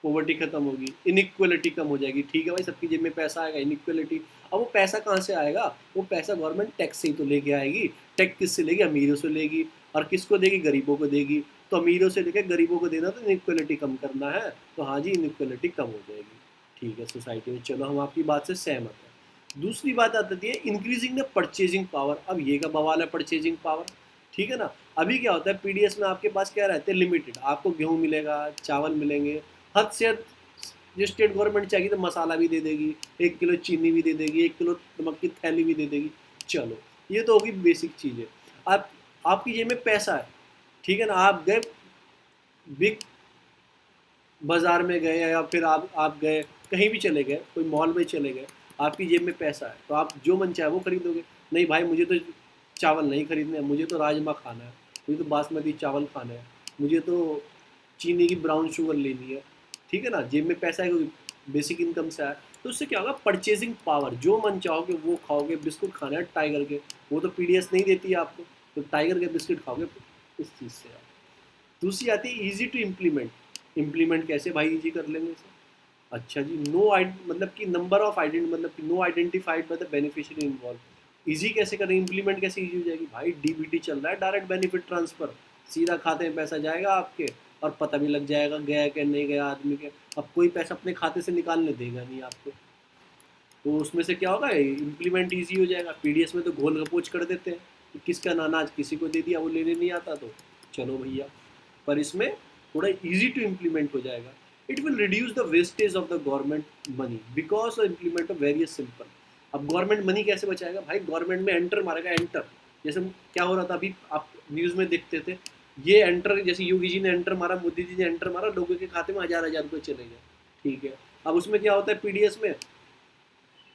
पॉवर्टी खत्म होगी, इनइक्वलिटी कम हो जाएगी। ठीक है भाई, सबकी जेब में पैसा आएगा, इनइक्वलिटी। अब वो पैसा कहाँ से आएगा, वो पैसा गवर्नमेंट टैक्स से ही तो लेके आएगी। टैक्स किससे लेगी, अमीरों से लेगी, और किसको देगी, गरीबों को देगी। तो अमीरों से लेकर गरीबों को देना, तो इनइक्वलिटी कम करना है, तो हाँ जी, इनइक्वलिटी कम हो जाएगी। ठीक है सोसाइटी में, चलो हम आपकी बात से सहमत हैं। दूसरी बात आती है इंक्रीजिंग द परचेजिंग पावर। अब ये का बवाल है परचेजिंग पावर, ठीक है ना। अभी क्या होता है, पीडीएस में आपके पास क्या रहते हैं, लिमिटेड, आपको गेहूँ मिलेगा, चावल मिलेंगे, हद से हद। जो स्टेट गवर्नमेंट चाहेगी तो मसाला भी दे देगी, 1 किलो चीनी भी दे देगी, 1 किलो नमक की थैली भी दे देगी। चलो, ये तो होगी बेसिक चीज़ें। आप, आपकी जेब में पैसा है, ठीक है ना, आप गए बिग बाजार में गए, या फिर आप गए कहीं भी चले गए, कोई मॉल में चले गए, आपकी जेब में पैसा है, तो आप जो मन चाहे वो खरीदोगे। नहीं भाई, मुझे तो चावल नहीं खरीदने हैं, मुझे तो राजमा खाना है, मुझे तो बासमती चावल खाना है, मुझे तो चीनी की ब्राउन शुगर लेनी है। ठीक है ना, जेब में पैसा है क्योंकि बेसिक इनकम से आया। तो उससे क्या होगा, परचेजिंग पावर, जो मन चाहोगे वो खाओगे। बिस्कुट खाना है टाइगर के, वो तो पीडीएस नहीं देती है आपको, तो टाइगर के बिस्कुट खाओगे इस चीज़ से आप। दूसरी आती है ईजी टू इम्प्लीमेंट। इम्प्लीमेंट कैसे भाई ईजी कर लेंगे इसे। अच्छा जी, मतलब कि नंबर ऑफ आइडेंट, मतलब कि no identified by the beneficiary involve. Easy कैसे करें, इम्प्लीमेंट कैसे ईजी हो जाएगी भाई, डीबीटी चल रहा है, डायरेक्ट बेनिफिट ट्रांसफर, सीधा खाते में पैसा जाएगा आपके, और पता भी लग जाएगा गया कि नहीं गया आदमी के। अब कोई पैसा अपने खाते से निकालने देगा नहीं आपको, तो उसमें से क्या होगा, इम्प्लीमेंट ईजी हो जाएगा। पीडीएस में तो घोल गपोच कर देते हैं कि किसका अनाज किसी को दे दिया, वो लेने नहीं आता, तो चलो भैया। पर इसमें थोड़ा इजी टू इम्प्लीमेंट हो जाएगा। It will reduce the wastage of the government money because implement of various simple. अब गवर्नमेंट मनी कैसे बचाएगा भाई, गवर्नमेंट में एंटर मारेगा, एंटर। जैसे क्या हो रहा था अभी, आप न्यूज़ में देखते थे, ये एंटर, जैसे योगी जी ने एंटर मारा, मोदी जी ने एंटर मारा, लोगों के खाते में 1,000-1,000 रुपये चले गए। ठीक है, अब उसमें क्या होता है पीडीएस में,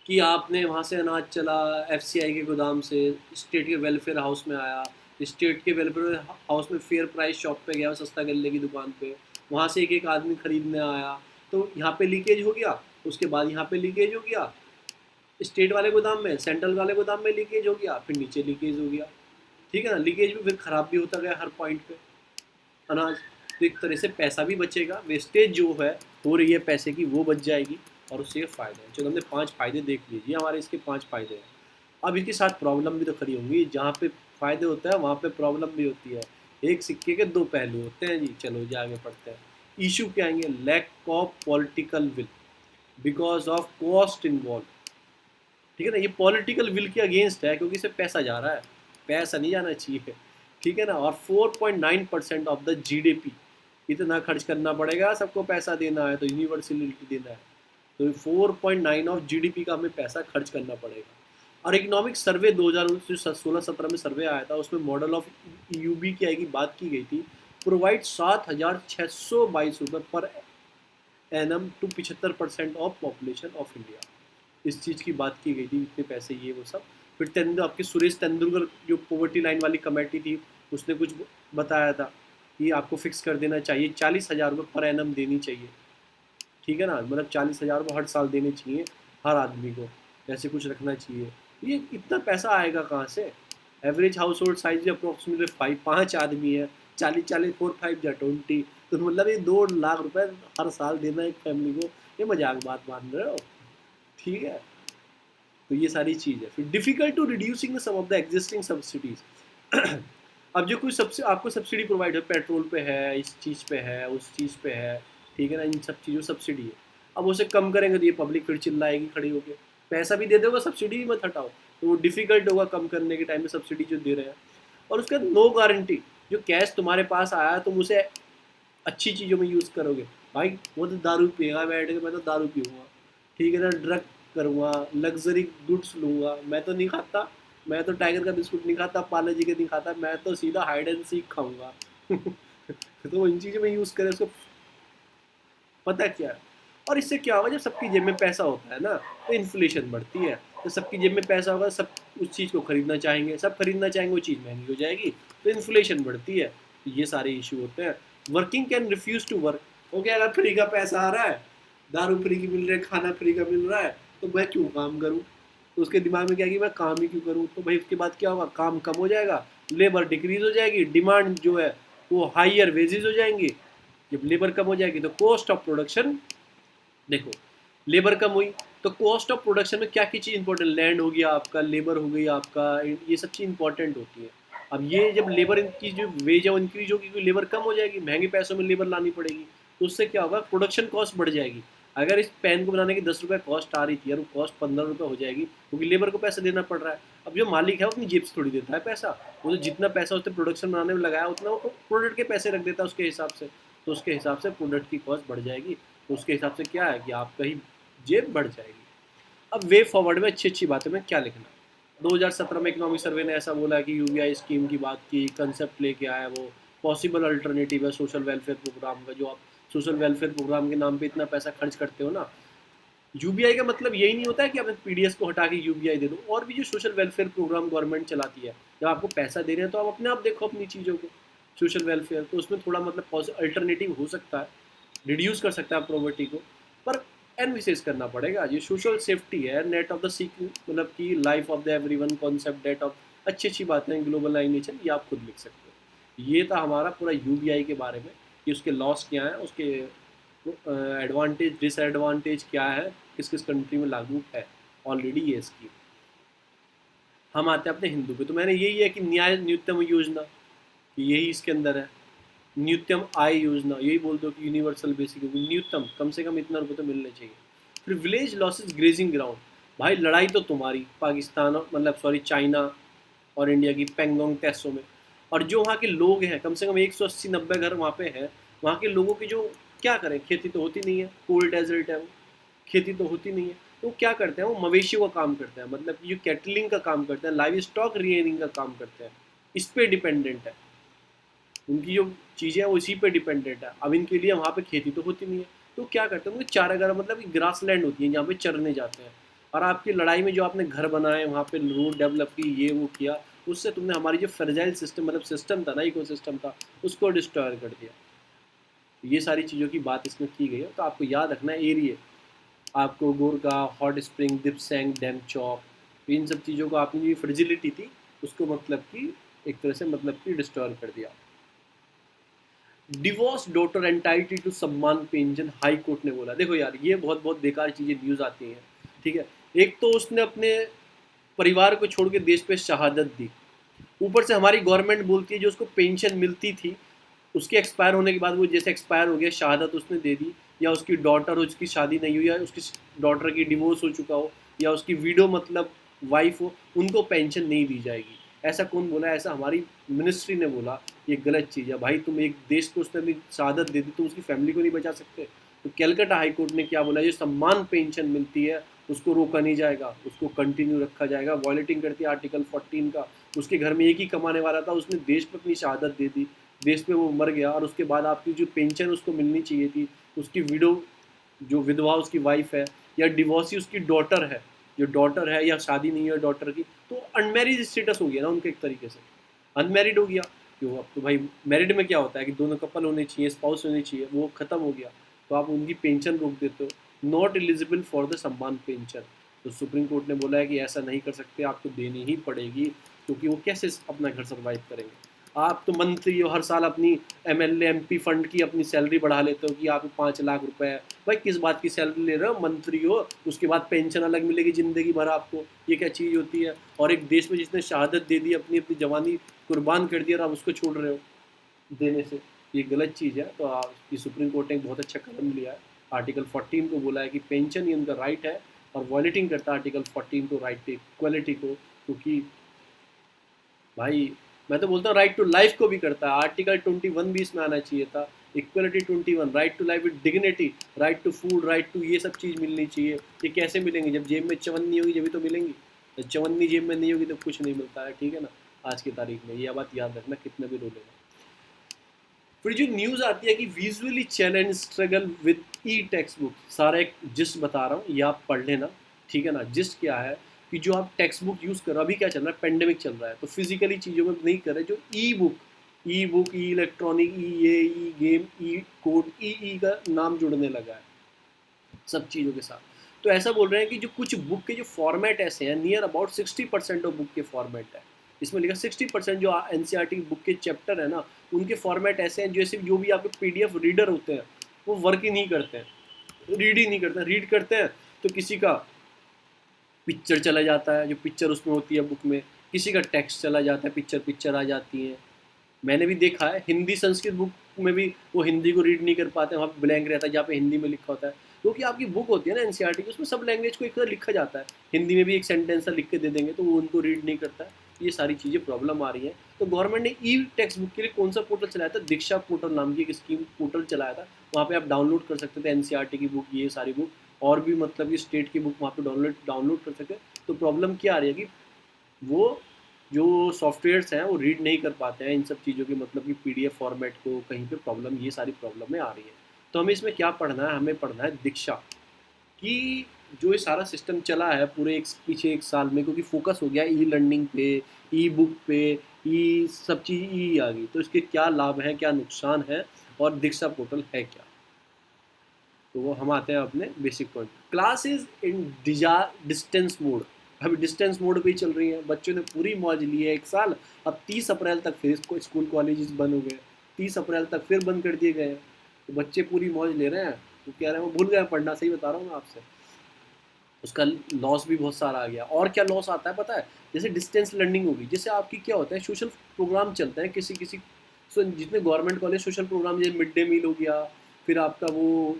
कि आपने वहाँ से अनाज चला एफसीआई के गोदाम से, स्टेट के वेलफेयर हाउस में आया, स्टेट के वेलफेयर हाउस में फेयर प्राइस शॉप पे गया, सस्ता गल्ले की दुकान पे, वहाँ से एक एक आदमी खरीदने आया, तो यहाँ पे लीकेज हो गया, उसके बाद यहाँ पे लीकेज हो गया, स्टेट वाले गोदाम में, सेंट्रल वाले गोदाम में लीकेज हो गया, फिर नीचे लीकेज हो गया। ठीक है ना, लीकेज भी फिर ख़राब भी होता गया हर पॉइंट पे अनाज। तो एक तरह से पैसा भी बचेगा, वेस्टेज जो है हो रही है पैसे की वो बच जाएगी, और उससे ये फ़ायदा है। चलो हमने 5 फ़ायदे देख लीजिए, हमारे इसके 5 फ़ायदे हैं। अब इसके साथ प्रॉब्लम भी तो खड़ी होंगी, जहाँ पे फ़ायदे होता है वहाँ पे प्रॉब्लम भी होती है। एक सिक्के के 2 पहलू होते हैं जी। चलो जी आगे पढ़ते हैं। इशू क्या आएंगे, lack of political will because of cost involve. ठीक है ना, ये पॉलिटिकल विल के अगेंस्ट है, क्योंकि इससे पैसा जा रहा है, पैसा नहीं जाना चाहिए। ठीक है ना, और 4.9% ऑफ द जीडीपी इतना खर्च करना पड़ेगा, सबको पैसा देना है तो यूनिवर्सलिटी देना है, तो 4.9 ऑफ जीडीपी का हमें पैसा खर्च करना पड़ेगा। और इकोनॉमिक सर्वे 2016-17 में सर्वे आया था, उसमें मॉडल ऑफ यूबी की आएगी बात की गई थी, प्रोवाइड 7,622 रुपये per annum to 75% of population of India. इस चीज़ की बात की गई थी, इतने पैसे ये वो सब। फिर आपके सुरेश तेंदुलकर जो पॉवर्टी लाइन वाली कमेटी थी, उसने कुछ बताया था कि आपको फिक्स कर देना चाहिए, 40,000 रुपये पर एनम देनी चाहिए। ठीक है ना, मतलब 40,000 रुपये हर साल देने चाहिए हर आदमी को, ऐसे कुछ रखना चाहिए। ये इतना पैसा आएगा कहाँ से? Average house hold size approximately 5 आदमी है, 40 4 5 या 20, तो मतलब ये 2 लाख रुपए हर साल देना एक फैमिली को, ये मजाक बात मान रहे हो? ठीक है, तो ये सारी चीज़ है। फिर difficult to reducing some of the existing subsidies. अब जो कोई आपको सब्सिडी प्रोवाइड है, पेट्रोल पे है, इस चीज़ पे है, उस चीज़ पे है, ठीक है ना, इन सब चीज़ों सब्सिडी है। अब उसे कम करेंगे तो ये पब्लिक फिर चिल्लाएगी खड़ी होकर, पैसा भी दे दोगे सब्सिडी भी मत हटाओ, तो वो डिफिकल्ट होगा कम करने के टाइम में सब्सिडी जो दे रहे हैं। और उसका नो गारंटी, जो कैश तुम्हारे पास आया तुम उसे अच्छी चीज़ों में यूज़ करोगे। भाई वो तो दारू पिएगा बैठ के, मैं तो दारू पीऊँगा, ठीक है ना, ड्रग करूँगा, लग्जरी गुड्स लूँगा, मैं तो नहीं खाता, मैं तो टाइगर का बिस्कुट नहीं खाता, पार्ले जी के नहीं खाता, मैं तो सीधा हाइड एंड सीक खाऊंगा। तो इन चीज़ों में यूज़ करें उसको, पता क्या है। और इससे क्या होगा, जब सबकी जेब में पैसा होता है ना तो इन्फ्लेशन बढ़ती है, तो सबकी जेब में पैसा होगा, सब उस चीज़ को खरीदना चाहेंगे, सब खरीदना चाहेंगे, वो चीज़ महंगी हो जाएगी, तो इन्फ्लेशन बढ़ती है। तो ये सारे इशू होते हैं। Working can refuse to work, हो गया, अगर फ्री का पैसा आ रहा है, दारू फ्री की मिल रही है, खाना फ्री का मिल रहा है, तो मैं क्यों काम करूँ? तो उसके दिमाग में क्या कि मैं काम ही क्यों करूँ? तो भाई उसके बाद क्या होगा, काम कम हो जाएगा, लेबर डिक्रीज हो जाएगी, डिमांड जो है वो हाइयर वेजेस हो जाएंगी। जब लेबर कम हो जाएगी तो कॉस्ट ऑफ प्रोडक्शन, देखो लेबर कम हुई तो कॉस्ट ऑफ प्रोडक्शन में क्या की चीज़ इंपॉर्टेंट, लैंड हो गया आपका, लेबर हो गई आपका, ये सब चीज़ इंपॉर्टेंट होती है। अब ये जब लेबर की जो वेज है वो इंक्रीज होगी, क्योंकि लेबर कम हो जाएगी, महंगे पैसों में लेबर लानी पड़ेगी, तो उससे क्या होगा, प्रोडक्शन कॉस्ट बढ़ जाएगी। अगर इस पेन को बनाने की 10 रुपये कॉस्ट आ रही थी, यार वो कॉस्ट 15 रुपये हो जाएगी, क्योंकि लेबर को पैसा देना पड़ रहा है। अब जो मालिक है वो अपनी जेब से थोड़ी देता है पैसा, वो तो जितना पैसा उसने प्रोडक्शन बनाने में लगाया उतना वो प्रोडक्ट के पैसे रख देता है उसके हिसाब से, तो उसके हिसाब से प्रोडक्ट की कॉस्ट बढ़ जाएगी, तो उसके हिसाब से क्या है कि आपका ही जेब बढ़ जाएगी। अब वे फॉरवर्ड में अच्छी अच्छी बातें में क्या लिखना। 2017 में इकोनॉमिक सर्वे ने ऐसा बोला है कि यूबीआई स्कीम की बात की, कंसेप्ट लेके आया वो, पॉसिबल अल्टरनेटिव है सोशल वेलफेयर प्रोग्राम का, जो आप सोशल वेलफेयर प्रोग्राम के नाम पे इतना पैसा खर्च करते हो ना। यूबीआई का मतलब यही नहीं होता है कि आप पीडीएस को हटा के यूबीआई दे दो, और भी जो सोशल वेलफेयर प्रोग्राम गवर्नमेंट चलाती है, जब आपको पैसा दे रहे हैं तो आप अपने आप देखो अपनी चीज़ों को, सोशल वेलफेयर, तो उसमें थोड़ा मतलब अल्टरनेटिव हो सकता है, रिड्यूस कर सकता है पॉवर्टी को, पर एनविसेस करना पड़ेगा। ये सोशल सेफ्टी है, नेट ऑफ द सीक, मतलब कि life of the everyone concept, date of, अच्छी अच्छी बातें, ग्लोबलाइजेशन, ये आप खुद लिख सकते हो। ये था हमारा पूरा यूबीआई के बारे में कि उसके लॉस क्या हैं, उसके एडवांटेज डिसएडवांटेज क्या है, किस किस कंट्री में लागू है ऑलरेडी ये स्कीम। हम आते हैं अपने हिंदू पे, तो मैंने यही है कि न्याय न्यूनतम योजना, यही इसके अंदर है। न्यूनतम आय योजना, यही बोल दो कि यूनिवर्सल बेसिक, न्यूनतम कम से कम इतना रुपये तो मिलने चाहिए। फिर विलेज लॉसेस ग्रेजिंग ग्राउंड, भाई लड़ाई तो तुम्हारी पाकिस्तान मतलब सॉरी चाइना और इंडिया की पेंगोंग तहसों में, और जो वहाँ के लोग हैं कम से कम 180-90 घर वहाँ पे हैं, वहाँ के लोगों की जो, क्या करें, खेती तो होती नहीं है, कोल्ड डेजर्ट है वो, खेती तो होती नहीं है, तो क्या करते हैं, वो मवेशियों का काम करते हैं, मतलब कि जो कैटलिंग का काम करते हैं, लाइव स्टॉक रियरिंग का काम करते हैं, इस पे डिपेंडेंट है, उनकी जो चीज़ें हैं वो इसी पे डिपेंडेंट है। अब इनके लिए वहाँ पे खेती तो होती नहीं है, तो क्या करते हैं, उनके चारागाह, मतलब कि ग्रास लैंड होती है जहाँ पे चरने जाते हैं। और आपकी लड़ाई में जो आपने घर बनाए, वहाँ पे रोड डेवलप की, ये वो किया, उससे तुमने हमारी जो फ्रेजाइल सिस्टम, मतलब सिस्टम था ना, इकोसिस्टम था, उसको डिस्ट्रॉय कर दिया। ये सारी चीज़ों की बात इसमें की गई है, तो आपको याद रखना है एरिया, आपको गोरका, हॉट स्प्रिंग, दिपसेंग, डैम चौक, इन सब चीज़ों को आपने जो फ्रेजिलिटी थी उसको मतलब कि एक तरह से मतलब कि डिस्ट्रॉय कर दिया। डिवोर्स डॉटर एंटाइटी टू सम्मान पेंशन, हाई कोर्ट ने बोला। देखो यार ये बहुत बहुत बेकार चीज़ें न्यूज़ आती हैं, ठीक है। एक तो उसने अपने परिवार को छोड़ के देश पे शहादत दी, ऊपर से हमारी गवर्नमेंट बोलती है जो उसको पेंशन मिलती थी उसके एक्सपायर होने के बाद, वो जैसे एक्सपायर हो गया, शहादत उसने दे दी, या उसकी डॉटर हो, उसकी शादी नहीं हुई, या उसकी डॉटर की डिवोर्स हो चुका हो, या उसकी विडो मतलब वाइफ हो, उनको पेंशन नहीं दी जाएगी। ऐसा कौन बोला? ऐसा हमारी मिनिस्ट्री ने बोला। ये गलत चीज़ है भाई, तुम एक देश को उसने अपनी शहादत दे दी, तुम उसकी फैमिली को नहीं बचा सकते? तो कैलकाटा हाई कोर्ट ने क्या बोला, जो सम्मान पेंशन मिलती है उसको रोका नहीं जाएगा, उसको कंटिन्यू रखा जाएगा। वॉयलेटिंग करती है आर्टिकल 14 का। उसके घर में एक ही कमाने वाला था, उसने देश पर अपनी शहादत दे दी, देश पे वो मर गया, और उसके बाद आपकी जो पेंशन उसको मिलनी चाहिए थी, उसकी विडो, जो विधवा उसकी वाइफ है, या डिवोर्सी उसकी डॉटर है, जो डॉटर है या शादी नहीं है डॉटर की, तो अनमैरिड स्टेटस हो गया ना उनका, एक तरीके से अनमैरिड हो गया। क्यों? अब तो भाई मैरिड में क्या होता है कि दोनों कपल होने चाहिए, स्पाउस होनी चाहिए, वो खत्म हो गया, तो आप उनकी पेंशन रोक देते हो। नॉट एलिजिबल फॉर द सम्मान पेंशन। तो सुप्रीम कोर्ट ने बोला है कि ऐसा नहीं कर सकते, आपको देनी ही पड़ेगी, क्योंकि वो कैसे अपना घर सर्वाइव करेंगे। आप तो मंत्री हो, हर साल अपनी एमएलए एमपी फंड की अपनी सैलरी बढ़ा लेते हो कि आपको 5 लाख रुपए है। भाई किस बात की सैलरी ले रहे हो, मंत्री हो, उसके बाद पेंशन अलग मिलेगी ज़िंदगी भर आपको, ये क्या चीज़ होती है। और एक देश में जिसने शहादत दे दी, अपनी अपनी जवानी कुर्बान कर दी, और आप उसको छोड़ रहे हो देने से, ये गलत चीज़ है। तो ये सुप्रीम कोर्ट ने एक बहुत अच्छा कदम लिया है, आर्टिकल 14 को बोला है कि पेंशन ही उनका राइट है, और वॉयलेटिंग करता है आर्टिकल 14 को, राइट टू इक्वलिटी को, क्योंकि भाई मैं तो बोलता हूँ राइट टू लाइफ को भी करता है। आर्टिकल 21 भी इसमें आना चाहिए था, equality 21, right to life with dignity, right to food, right to ये सब चीज़ मिलनी चाहिए। ये कैसे मिलेंगे, जब जेब में चवन्नी होगी जब तो मिलेंगी, जब चवन्नी जेब में नहीं होगी तो कुछ नहीं मिलता है, ठीक है ना। आज की तारीख में ये बात याद रखना, कितना भी रो लेना। फिर जो न्यूज़ आती है कि visually challenge struggle with E text book, सारा एक जिस्ट बता रहा हूँ, ये आप पढ़ लेना, ठीक है ना। जिस्ट क्या है कि जो आप टेक्स्ट बुक यूज़ कर रहे हो, अभी क्या चल रहा है, पेंडेमिक चल रहा है, तो फिजिकली चीज़ों में नहीं कर रहे, जो ई बुक ई इलेक्ट्रॉनिक ई गेम ई कोड ई का नाम जुड़ने लगा है सब चीज़ों के साथ। तो ऐसा बोल रहे हैं कि जो कुछ बुक के जो फॉर्मेट ऐसे हैं, नियर अबाउट 60% ऑफ बुक के फॉर्मेट है, इसमें लिखा 60% जो एनसीईआरटी बुक के चैप्टर है ना, उनके फॉर्मेट ऐसे हैं जैसे जो भी आपके पीडीएफ रीडर होते हैं वो वर्क ही नहीं करते हैं, रीड ही नहीं करते हैं। रीड करते हैं तो किसी का पिक्चर चला जाता है, जो पिक्चर उसमें होती है बुक में, किसी का टेक्स्ट चला जाता है, पिक्चर आ जाती है। मैंने भी देखा है हिंदी संस्कृत बुक में भी वो हिंदी को रीड नहीं कर पाते, वहाँ पे ब्लैंक रहता है जहाँ पे हिंदी में लिखा होता है, क्योंकि आपकी बुक होती है ना एनसीईआरटी की, उसमें सब लैंग्वेज को एक तरह लिखा जाता है, हिंदी में भी एक सेंटेंस लिख के दे देंगे तो वो उनको रीड नहीं करता है। ये सारी चीज़ें प्रॉब्लम आ रही है। तो गवर्नमेंट ने ई टेक्स्ट बुक के लिए कौन सा पोर्टल चलाया था, दीक्षा पोर्टल नाम की एक स्कीम पोर्टल चलाया था, वहाँ पे आप डाउनलोड कर सकते थे एनसीईआरटी की बुक, ये सारी बुक, और भी मतलब कि स्टेट की बुक वहाँ पे डाउनलोड कर सकते। तो प्रॉब्लम क्या आ रही है कि वो जो सॉफ्टवेयर्स हैं वो रीड नहीं कर पाते हैं इन सब चीज़ों की, मतलब कि पीडीएफ फॉर्मेट को, कहीं पे प्रॉब्लम, ये सारी प्रॉब्लमें आ रही है। तो हमें इसमें क्या पढ़ना है, हमें पढ़ना है दीक्षा कि जो ये सारा सिस्टम चला है पूरे पीछे 1 साल में, क्योंकि फोकस हो गया ई लर्निंग पे, ई बुक पे, ई सब चीज़ ई आ गई, तो इसके क्या लाभ हैं, क्या नुकसान है, और दीक्षा पोर्टल है क्या। तो वो हम आते हैं अपने basic point. Class is in distance mode, अभी डिस्टेंस मोड पे ही चल रही है, बच्चों ने पूरी मौज ली है 1 साल। अब 30 अप्रैल तक फिर इसको स्कूल कॉलेजेस बंद हो गए, 30 अप्रैल तक फिर बंद कर दिए गए हैं, तो बच्चे पूरी मौज ले रहे हैं। वो कह रहे हैं वो भूल गए पढ़ना, सही बता रहा हूँ मैं आपसे। उसका लॉस भी बहुत सारा आ गया। और क्या लॉस आता है पता है, जैसे डिस्टेंस लर्निंग होगी, जैसे आपकी क्या होता है, सोशल प्रोग्राम चलते हैं किसी किसी, जितने गवर्नमेंट कॉलेज सोशल प्रोग्राम, जैसे मिड डे मील हो गया, फिर आपका वो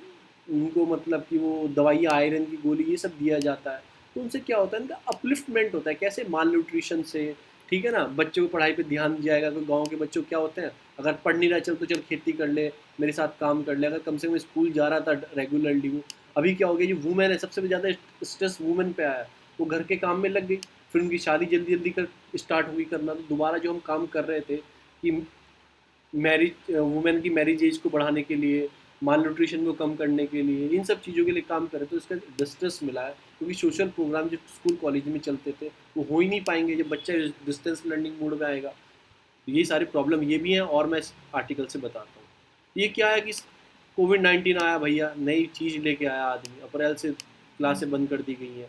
उनको मतलब कि वो दवाइयाँ, आयरन की गोली, ये सब दिया जाता है। तो उनसे क्या होता है, इनका अपलिफ्टमेंट होता है, कैसे माल न्यूट्रिशन से, ठीक है ना, बच्चों को पढ़ाई पे ध्यान दिया जाएगा। तो गाँव के बच्चों क्या होते हैं, अगर पढ़ नहीं रहा चल तो चल खेती कर ले, मेरे साथ काम कर ले, अगर कम से कम स्कूल जा रहा था रेगुलरली वो। अभी क्या हो गया, जो वुमेन है, सबसे ज़्यादा स्ट्रेस वुमेन पे आया है, वो घर के काम में लग गई, फिर उनकी शादी जल्दी जल्दी कर स्टार्ट हुई करना, तो दोबारा जो हम काम कर रहे थे कि मैरिज, वुमेन की मैरिज एज को बढ़ाने के लिए, माल न्यूट्रिशन को कम करने के लिए, इन सब चीज़ों के लिए काम करें, तो इसका डिस्ट्रेस मिला है, क्योंकि सोशल प्रोग्राम जो स्कूल कॉलेज में चलते थे वो हो ही नहीं पाएंगे जब बच्चा डिस्टेंस लर्निंग मोड में आएगा। तो ये सारी प्रॉब्लम ये भी हैं, और मैं इस आर्टिकल से बताता हूँ। ये क्या है कि कोविड-19 आया भैया, नई चीज़ लेके आया आदमी, अप्रैल से क्लासें बंद कर दी गई हैं,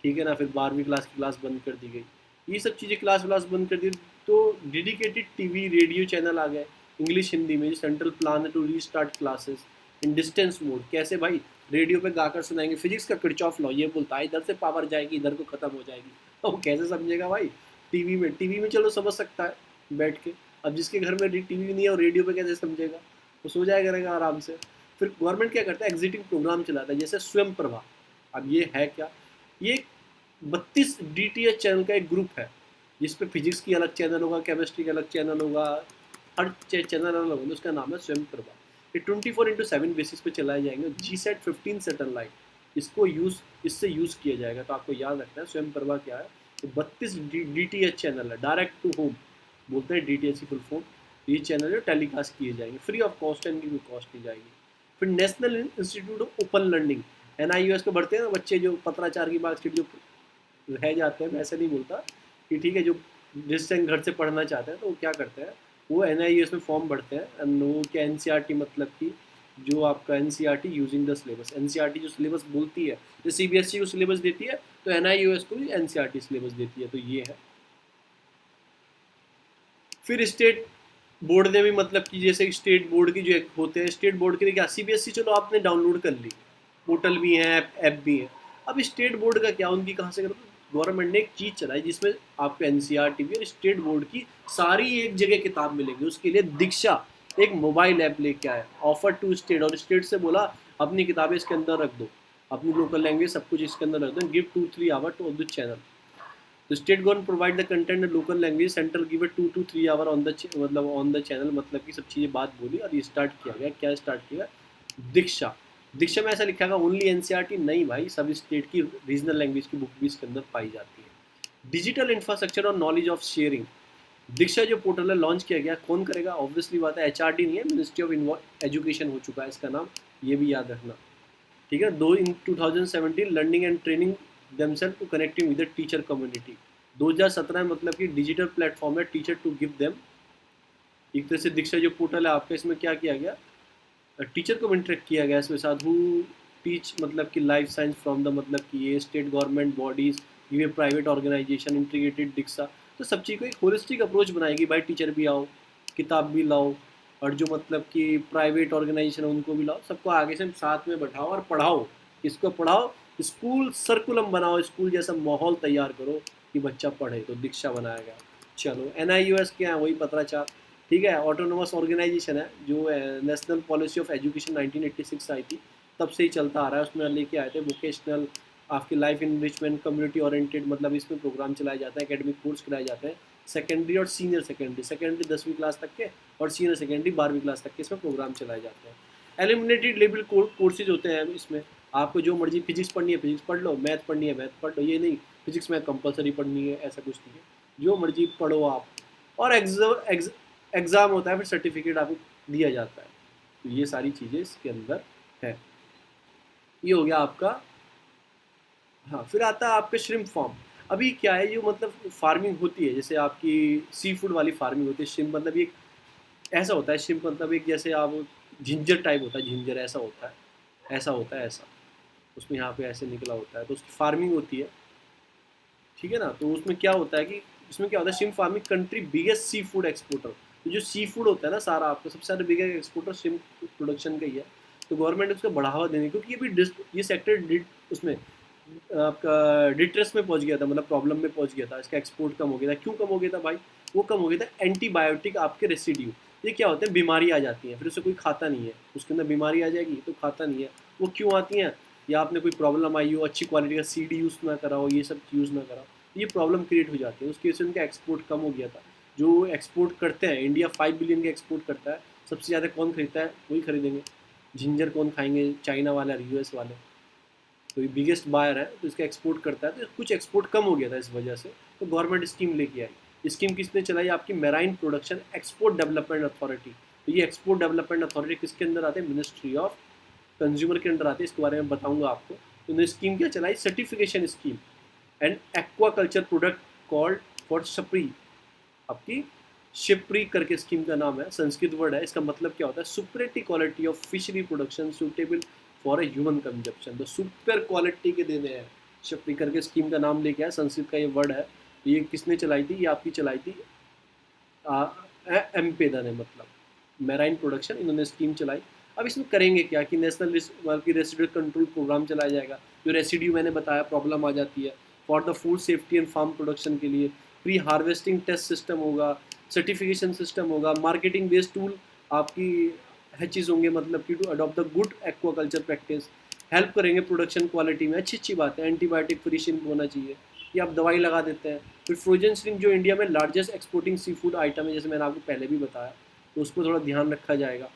ठीक है ना, फिर 12वीं क्लास की क्लास बंद कर दी गई, ये सब चीज़ें क्लास व्लास बंद कर दी। तो डेडिकेटेड टीवी रेडियो चैनल आ गए इंग्लिश हिंदी में, सेंट्रल प्लान है to restart classes in distance mode. कैसे भाई, रेडियो पे गाकर सुनाएंगे, फिजिक्स का किरचॉफ लॉ ये बोलता है इधर से पावर जाएगी इधर को ख़त्म हो जाएगी, तो वो कैसे समझेगा भाई। टीवी में चलो समझ सकता है बैठ के, अब जिसके घर में टीवी नहीं है और रेडियो पे कैसे समझेगा, वो सो जाया करेगा आराम से। फिर गवर्नमेंट क्या करता है, एग्जिटिंग प्रोग्राम चलाता है, जैसे स्वयं प्रभा। अब ये है क्या, ये 32 डीटीएच चैनल का एक ग्रुप है, जिस पे फिजिक्स की अलग चैनल होगा, केमिस्ट्री का अलग चैनल होगा, हर चैनल अलग होगा, उसका नाम है स्वयं प्रभा। ये 24/7 बेसिस पे चलाए जाएंगे। GSAT-15 सैटेलाइट इससे यूज़ किया जाएगा, तो आपको याद रखना है स्वयं प्रभा क्या है। तो 32 DTH चैनल है, डायरेक्ट टू होम बोलते हैं DTH की फुल फॉर्म। ये चैनल जो टेलीकास्ट किए जाएंगे फ्री ऑफ कॉस्ट, इनकी कोई कॉस्ट नहीं जाएगी। फिर national institute of open learning, NIOS पे बढ़ते हैं ना बच्चे, जो पत्राचार की मार्कशीट जो रह जाते हैं, मैं ऐसे नहीं बोलता कि ठीक है, जो डिस्टेंस घर से पढ़ना चाहते हैं तो वो क्या करते हैं, वो NIOS में फॉर्म भरते हैं, एंड वो क्या NCERT, मतलब कि जो आपका NCERT using the syllabus, NCERT जो सिलेबस बोलती है, जो CBSE को सिलेबस देती है तो NIOS को भी NCERT सिलेबस देती है, तो ये है। फिर स्टेट बोर्ड ने भी मतलब कि जैसे स्टेट बोर्ड की जो होते हैं, स्टेट बोर्ड के लिए क्या CBSE चलो आपने डाउनलोड कर ली, पोर्टल भी है, ऐप भी है। अब स्टेट बोर्ड का क्या, उनकी कहाँ से करो, गवर्नमेंट ने एक चीज़ चलाई जिसमें आपको NCERT भी और स्टेट बोर्ड की सारी एक जगह किताब मिलेंगी। उसके लिए दीक्षा एक मोबाइल ऐप लेके आया, ऑफर टू स्टेट, और स्टेट से बोला अपनी किताबें इसके अंदर रख दो, अपनी लोकल लैंग्वेज सब कुछ इसके अंदर रख दो, give 2-3 hour to the channel. तो state government provide the content in local language, central give it 2 to 3 hour on the मतलब ऑन द चैनल, मतलब कि सब चीज़ें बात बोली और ये स्टार्ट किया गया। क्या स्टार्ट किया? दीक्षा। दीक्षा में ऐसा लिखा था ओनली NCERT, नहीं भाई, सभी स्टेट की रीजनल लैंग्वेज की बुक भी इसके अंदर पाई जाती है। डिजिटल इंफ्रास्ट्रक्चर और नॉलेज ऑफ शेयरिंग, दीक्षा जो पोर्टल है लॉन्च किया गया, कौन करेगा? ऑब्वियसली बात है HRD नहीं है, मिनिस्ट्री ऑफ एजुकेशन हो चुका है इसका नाम, ये भी याद रखना, ठीक है। दो in 2017 learning and training themselves to connecting with the teacher community. 2017 में मतलब कि डिजिटल प्लेटफॉर्म है टीचर टू गिव देम, एक तरह से दीक्षा जो पोर्टल है आपका, इसमें क्या किया गया, टीचर को इंटरेक्ट किया गया इसमें साथ, हु टीच मतलब कि लाइफ साइंस फ्रॉम द मतलब कि ये स्टेट गवर्नमेंट बॉडीज, ये प्राइवेट ऑर्गेनाइजेशन, इंटीग्रेटेड दीक्षा। तो सब चीज़ को एक होलिस्टिक अप्रोच बनाएगी भाई, टीचर भी आओ, किताब भी लाओ, और जो मतलब कि प्राइवेट ऑर्गेनाइजेशन है उनको भी लाओ, सबको आगे से साथ में बैठाओ और पढ़ाओ। इसको पढ़ाओ, स्कूल सर्कुलम बनाओ, स्कूल जैसा माहौल तैयार करो कि बच्चा पढ़े, तो दीक्षा बनाया गया। चलो NIOS क्या है, वही पत्राचार, ठीक है। ऑटोनोमस ऑर्गेनाइजेशन है, जो नेशनल पॉलिसी ऑफ एजुकेशन 1986 आई थी, तब से ही चलता आ रहा है। उसमें लेके आए थे वोकेशनल, आपकी लाइफ इनरिचमेंट, कम्युनिटी ओरिएंटेड, मतलब इसमें प्रोग्राम चलाए जाते हैं, एकेडमिक कोर्स कराए जाते हैं, सेकेंडरी और सीनियर सेकेंडरी, सेकेंडरी 10वीं क्लास तक के और सीनियर सेकेंडरी 12वीं क्लास तक के इसमें प्रोग्राम चलाए जाते हैं। एलिमिनेटेड लेवल कोर्सेज होते हैं इसमें, आपको जो मर्जी फिजिक्स पढ़नी है फिजिक्स पढ़ लो, मैथ पढ़नी है मैथ पढ़ लो, ये नहीं फिजिक्स मैथ कंपलसरी पढ़नी है, ऐसा कुछ नहीं है, जो मर्जी पढ़ो आप। और एग्ज़ाम होता है, फिर सर्टिफिकेट आपको दिया जाता है। तो ये सारी चीज़ें इसके अंदर है। ये हो गया आपका। हाँ, फिर आता है आपका श्रिम्प फार्म। अभी क्या है, जो मतलब फार्मिंग होती है, जैसे आपकी सी फूड वाली फार्मिंग होती है, श्रिम्प मतलब एक ऐसा होता है, श्रिम्प मतलब एक जैसे आप झिंजर टाइप होता है, झिंजर ऐसा होता है, ऐसा होता है ऐसा, उसमें यहाँ पे ऐसे निकला होता है, तो उसकी फार्मिंग होती है, ठीक है ना। तो उसमें क्या होता है कि इसमें क्या होता है, shrimp farming country biggest sea food exporter. तो जो सी फूड होता है ना सारा, आपका सबसे ज़्यादा बिगेस्ट एक्सपोर्टर श्रिम्प प्रोडक्शन का ही है। तो गवर्नमेंट उसको बढ़ावा देने, क्योंकि ये भी ये सेक्टर उसमें आपका डिट्रेस में पहुंच गया था, मतलब प्रॉब्लम में पहुंच गया था, इसका एक्सपोर्ट कम हो गया था। क्यों कम हो गया था भाई? वो कम हो गया था एंटीबायोटिक आपके रेसिड्यू, ये क्या होते हैं, बीमारी आ जाती है, फिर उसे कोई खाता नहीं है, उसके अंदर बीमारी आ जाएगी तो खाता नहीं है। वो क्यों आती हैं? या आपने कोई प्रॉब्लम आई हो, अच्छी क्वालिटी का सीड यूज़ ना कराओ, ये सब यूज़ ना कराओ, ये प्रॉब्लम क्रिएट हो जाती है। उसकी वजह से उनका एक्सपोर्ट कम हो गया था। जो एक्सपोर्ट करते हैं, इंडिया 5 बिलियन का एक्सपोर्ट करता है, सबसे ज़्यादा कौन खरीदता है? वही खरीदेंगे। जिंजर कौन खाएंगे? चाइना वाले और US वाले, तो ये बिगेस्ट बायर है, तो इसका एक्सपोर्ट करता है। तो कुछ एक्सपोर्ट कम हो गया था इस वजह से, तो गवर्नमेंट स्कीम लेके आई। स्कीम किसने चलाई? आपकी marine production export development authority. तो ये एक्सपोर्ट डेवलपमेंट अथॉरिटी किसके अंदर आते हैं? मिनिस्ट्री ऑफ कंज्यूमर के अंदर आते हैं। इसके बारे में बताऊंगा आपको। तो उन्होंने स्कीम क्या चलाई? Certification scheme and aquaculture product called for Shaphari, आपकी शिप्री करके स्कीम का नाम है, संस्कृत वर्ड है। इसका मतलब क्या होता है? Superior quality of fishery production suitable for a human consumption. तो सुपर क्वालिटी के देने हैं, शिप्री करके स्कीम का नाम लेके आया, संस्कृत का ये वर्ड है। ये किसने चलाई थी? ये आपकी चलाई थी एमपेदा ने, मतलब मैराइन प्रोडक्शन, इन्होंने स्कीम चलाई। अब इसमें करेंगे क्या कि नेशनल रेसिडुअल कंट्रोल प्रोग्राम चलाया जाएगा। जो रेसिड्यू मैंने बताया प्रॉब्लम आ जाती है, for the food safety and farm production के लिए प्री हार्वेस्टिंग टेस्ट सिस्टम होगा, सर्टिफिकेशन सिस्टम होगा, मार्केटिंग बेस्ड टूल आपकी हैचेस होंगे, मतलब कि to adopt the good aquaculture practice, help करेंगे प्रोडक्शन क्वालिटी में। अच्छी अच्छी बात है। एंटीबायोटिक फ्री श्रिम्प होना चाहिए, ये आप दवाई लगा देते हैं। फिर फ्रोजन श्रिम्प जो इंडिया में largest exporting sea food item है, जैसे मैंने आपको पहले भी बताया, तो उसको थोड़ा ध्यान रखा जाएगा।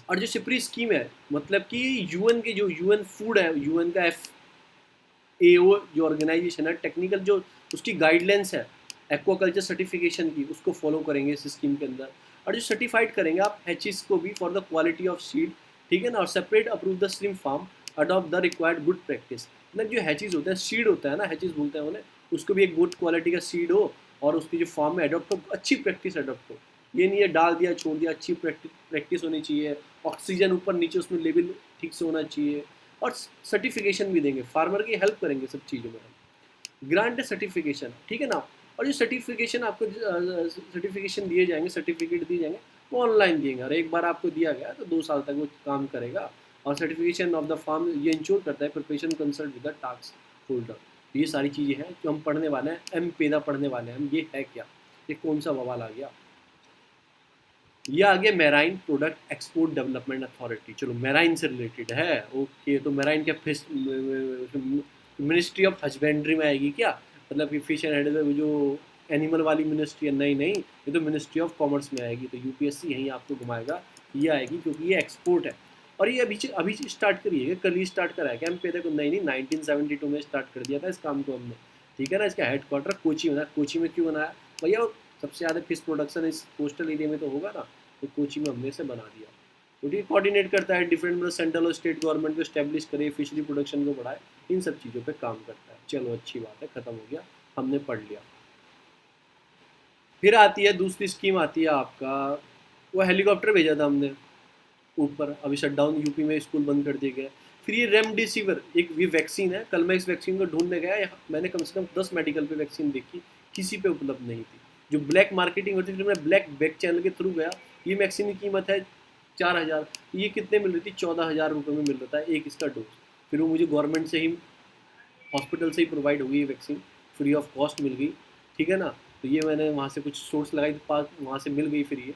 और जो शिप्री स्कीम है, मतलब कि UN की जो UN फूड है, UN का FAO जो ऑर्गेनाइजेशन है, टेक्निकल जो उसकी गाइडलाइंस है एक्वाकल्चर सर्टिफिकेशन की, उसको फॉलो करेंगे इस स्कीम के अंदर। और जो सर्टिफाइड करेंगे आप हैचिस को भी for the quality of seed, ठीक है ना। और separate approve the shrimp farm, adopt the required good practice. मतलब जो हैचिस होता है, सीड होता है ना, हैचिस बोलते हैं उन्हें, उसको भी एक गुड क्वालिटी का सीड हो और उसकी जो फार्म में अडॉप्ट हो, अच्छी प्रैक्टिस अडॉप्ट हो। ये नहीं है डाल दिया छोड़ दिया, अच्छी प्रैक्टिस होनी चाहिए। ऑक्सीजन ऊपर नीचे उसमें लेवल ठीक से होना चाहिए। और सर्टिफिकेशन भी देंगे, फार्मर की हेल्प करेंगे सब चीज़ों में। ग्रांट सर्टिफिकेशन, ठीक है ना। और जो सर्टिफिकेशन आपको सर्टिफिकेशन दिए जाएंगे, सर्टिफिकेट दिए जाएंगे, वो ऑनलाइन दिएंगे, और एक बार आपको दिया गया तो 2 साल तक वो काम करेगा। और सर्टिफिकेशन ऑफ द फार्म ये इंश्योर करता है preparation consult with the task holder. ये सारी चीज़ें हैं जो हम पढ़ने वाले हैं, एम पेदा पढ़ने वाले हैं हम। ये है क्या, ये कौन सा बवाल आ गया, ये आ गया marine product export development authority. चलो मेराइन से रिलेटेड है, ओके। तो मेराइन क्या फिश मिनिस्ट्री ऑफ हस्बेंड्री में आएगी क्या, मतलब कि फिश एंड जो एनिमल वाली मिनिस्ट्री है? नहीं नहीं, ये तो मिनिस्ट्री ऑफ कॉमर्स में आएगी। तो यूपीएससी यहीं आपको घुमाएगा, ये आएगी, क्योंकि ये एक्सपोर्ट है। और ये अभी स्टार्ट करिए, कल ही स्टार्ट कराया क्या हम पे को? नहीं नहीं, 1972 में स्टार्ट कर दिया था इस काम को हमने, ठीक है ना। इसका हेडक्वार्टर कोची बना। कोची में क्यों बनाया भैया? सबसे ज़्यादा फिश प्रोडक्शन इस कोस्टल एरिया में तो होगा ना, तो कोची में हमने से बना दिया। तो ये कोऑर्डिनेट करता है डिफरेंट, मतलब सेंट्रल और स्टेट गवर्नमेंट को स्टैब्लिश करे, फिशरी प्रोडक्शन को बढ़ाए, इन सब चीज़ों पे काम करता है। चलो अच्छी बात है, ख़त्म हो गया, हमने पढ़ लिया। फिर आती है दूसरी स्कीम, आती है आपका, वो हेलीकॉप्टर भेजा था हमने ऊपर, अभी शटडाउन यूपी में, स्कूल बंद कर दिए गए। फिर ये रेमडेसिविर, एक ये वैक्सीन है। कल मैं इस वैक्सीन को ढूंढने गया, मैंने कम से कम 10 मेडिकल पे वैक्सीन देखी, किसी पे उपलब्ध नहीं थी। जो ब्लैक मार्केटिंग होती थी, मैं ब्लैक बैक चैनल के थ्रू गया। ये वैक्सीन की कीमत है 4,000, ये कितने मिल रही थी? 14,000 रुपये में मिल रहा था एक इसका डोज। फिर वो मुझे गवर्नमेंट से ही, हॉस्पिटल से ही प्रोवाइड हुई ये वैक्सीन, फ्री ऑफ कॉस्ट मिल गई, ठीक है ना। तो ये मैंने वहाँ से कुछ सोर्स लगाई, तो पास वहाँ से मिल गई फिर ये,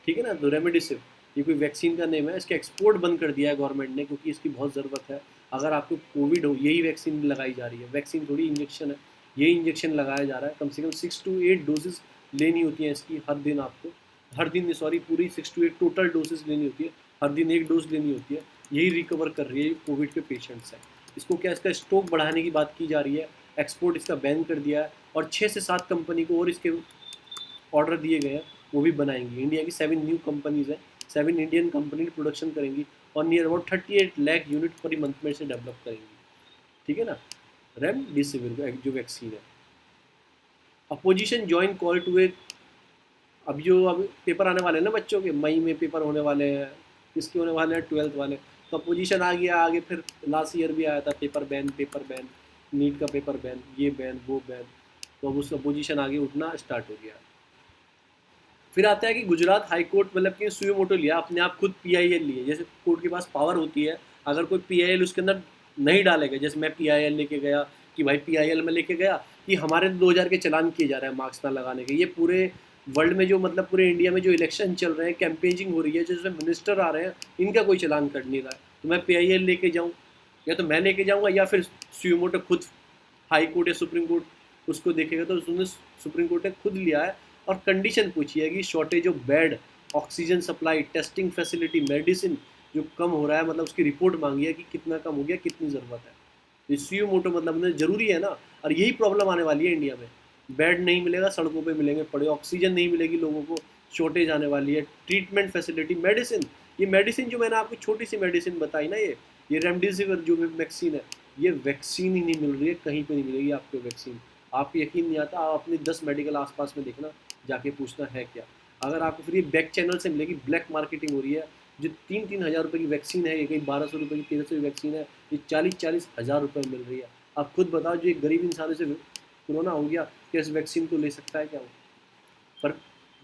ठीक है ना। तो रेमडेसिविर ये कोई वैक्सीन का नेम है, इसका एक्सपोर्ट बंद कर दिया है गवर्नमेंट ने, क्योंकि इसकी बहुत ज़रूरत है। अगर आपको कोविड हो, यही वैक्सीन लगाई जा रही है। वैक्सीन थोड़ी इंजेक्शन है, यही इंजेक्शन लगाया जा रहा है। कम से कम 6 to 8 डोजेज लेनी होती हैं इसकी हर दिन आपको, हर दिन सॉरी, पूरी 6 to 8 टोटल डोजेज लेनी होती है, हर दिन एक डोज लेनी होती है। यही रिकवर कर रही है कोविड के पेशेंट्स हैं। इसको क्या, इसका स्टॉक बढ़ाने की बात की जा रही है, एक्सपोर्ट इसका बैन कर दिया है, और 6 से 7 कंपनी को और इसके ऑर्डर दिए गए हैं, वो भी बनाएंगी। इंडिया की 7 न्यू कंपनीज हैं, 7 इंडियन कंपनी प्रोडक्शन करेंगी, और near about 38 lakh unit per month में से डेवलप करेंगी, ठीक है ना। रेमडेसिविर जो वैक्सीन है। अपोजिशन ज्वाइन कॉल टू ए, अब पेपर आने वाले हैं ना बच्चों के, मई में पेपर होने वाले हैं, किसके होने वाले हैं? 12th वाले। तो अपोजिशन आ गया आगे, फिर लास्ट ईयर भी आया था पेपर बैन, नीट का पेपर बैन, ये बैन वो बैन। तो अब उस अपोजिशन आगे उठना स्टार्ट हो गया। फिर आता है कि गुजरात हाई कोर्ट, मतलब कि सुयो मोटो लिया अपने आप, खुद पीआईएल लिए। जैसे कोर्ट के पास पावर होती है, अगर कोई पीआईएल उसके अंदर नहीं डालेगा, जैसे मैं पीआईएल लेके गया कि भाई पीआईएल में लेके गया कि हमारे 2000 के चलान किए जा रहे हैं मार्क्स ना लगाने के। ये पूरे वर्ल्ड में जो, मतलब पूरे इंडिया में जो इलेक्शन चल रहे हैं, कैंपेनिंग हो रही है, जिसमें मिनिस्टर आ रहे हैं, इनका कोई चलान कर नहीं रहा है, तो मैं पीआईएल लेके जाऊँ? या तो मैं लेके जाऊँगा, या फिर सुयो मोटो खुद हाई कोर्ट या सुप्रीम कोर्ट उसको देखेगा। तो उसने, सुप्रीम कोर्ट ने खुद लिया है, और कंडीशन पूछी है कि shortage of bed, oxygen supply, testing facility, medicine जो कम हो रहा है, मतलब उसकी रिपोर्ट मांगी है कि कितना कम हो गया, कितनी ज़रूरत है। ये सुयो मोटो मतलब ज़रूरी है ना। और यही प्रॉब्लम आने वाली है इंडिया में, बेड नहीं मिलेगा, सड़कों पे मिलेंगे पड़े, ऑक्सीजन नहीं मिलेगी लोगों को, शॉर्टेज आने वाली है, ट्रीटमेंट फैसिलिटी, मेडिसिन। ये मेडिसिन जो मैंने आपको छोटी सी मेडिसिन बताई ना, ये रेमडेसिविर जो वैक्सीन है, ये वैक्सीन ही नहीं मिल रही है, कहीं पे नहीं मिलेगी आपको वैक्सीन। आपको यकीन नहीं आता, आप अपने 10 मेडिकल आसपास में देखना, जाके पूछना है क्या। अगर आपको फिर ये बैक चैनल से मिलेगी, ब्लैक मार्केटिंग हो रही है। जो 3-3 हज़ार रुपये की वैक्सीन है, ये कहीं 1200 रुपये की, 1300 की वैक्सीन है, ये 40-40 हज़ार रुपये मिल रही है। आप खुद बताओ, जो एक गरीब इंसान से कोरोना हो गया, क्या इस वैक्सीन को ले सकता है क्या वो? पर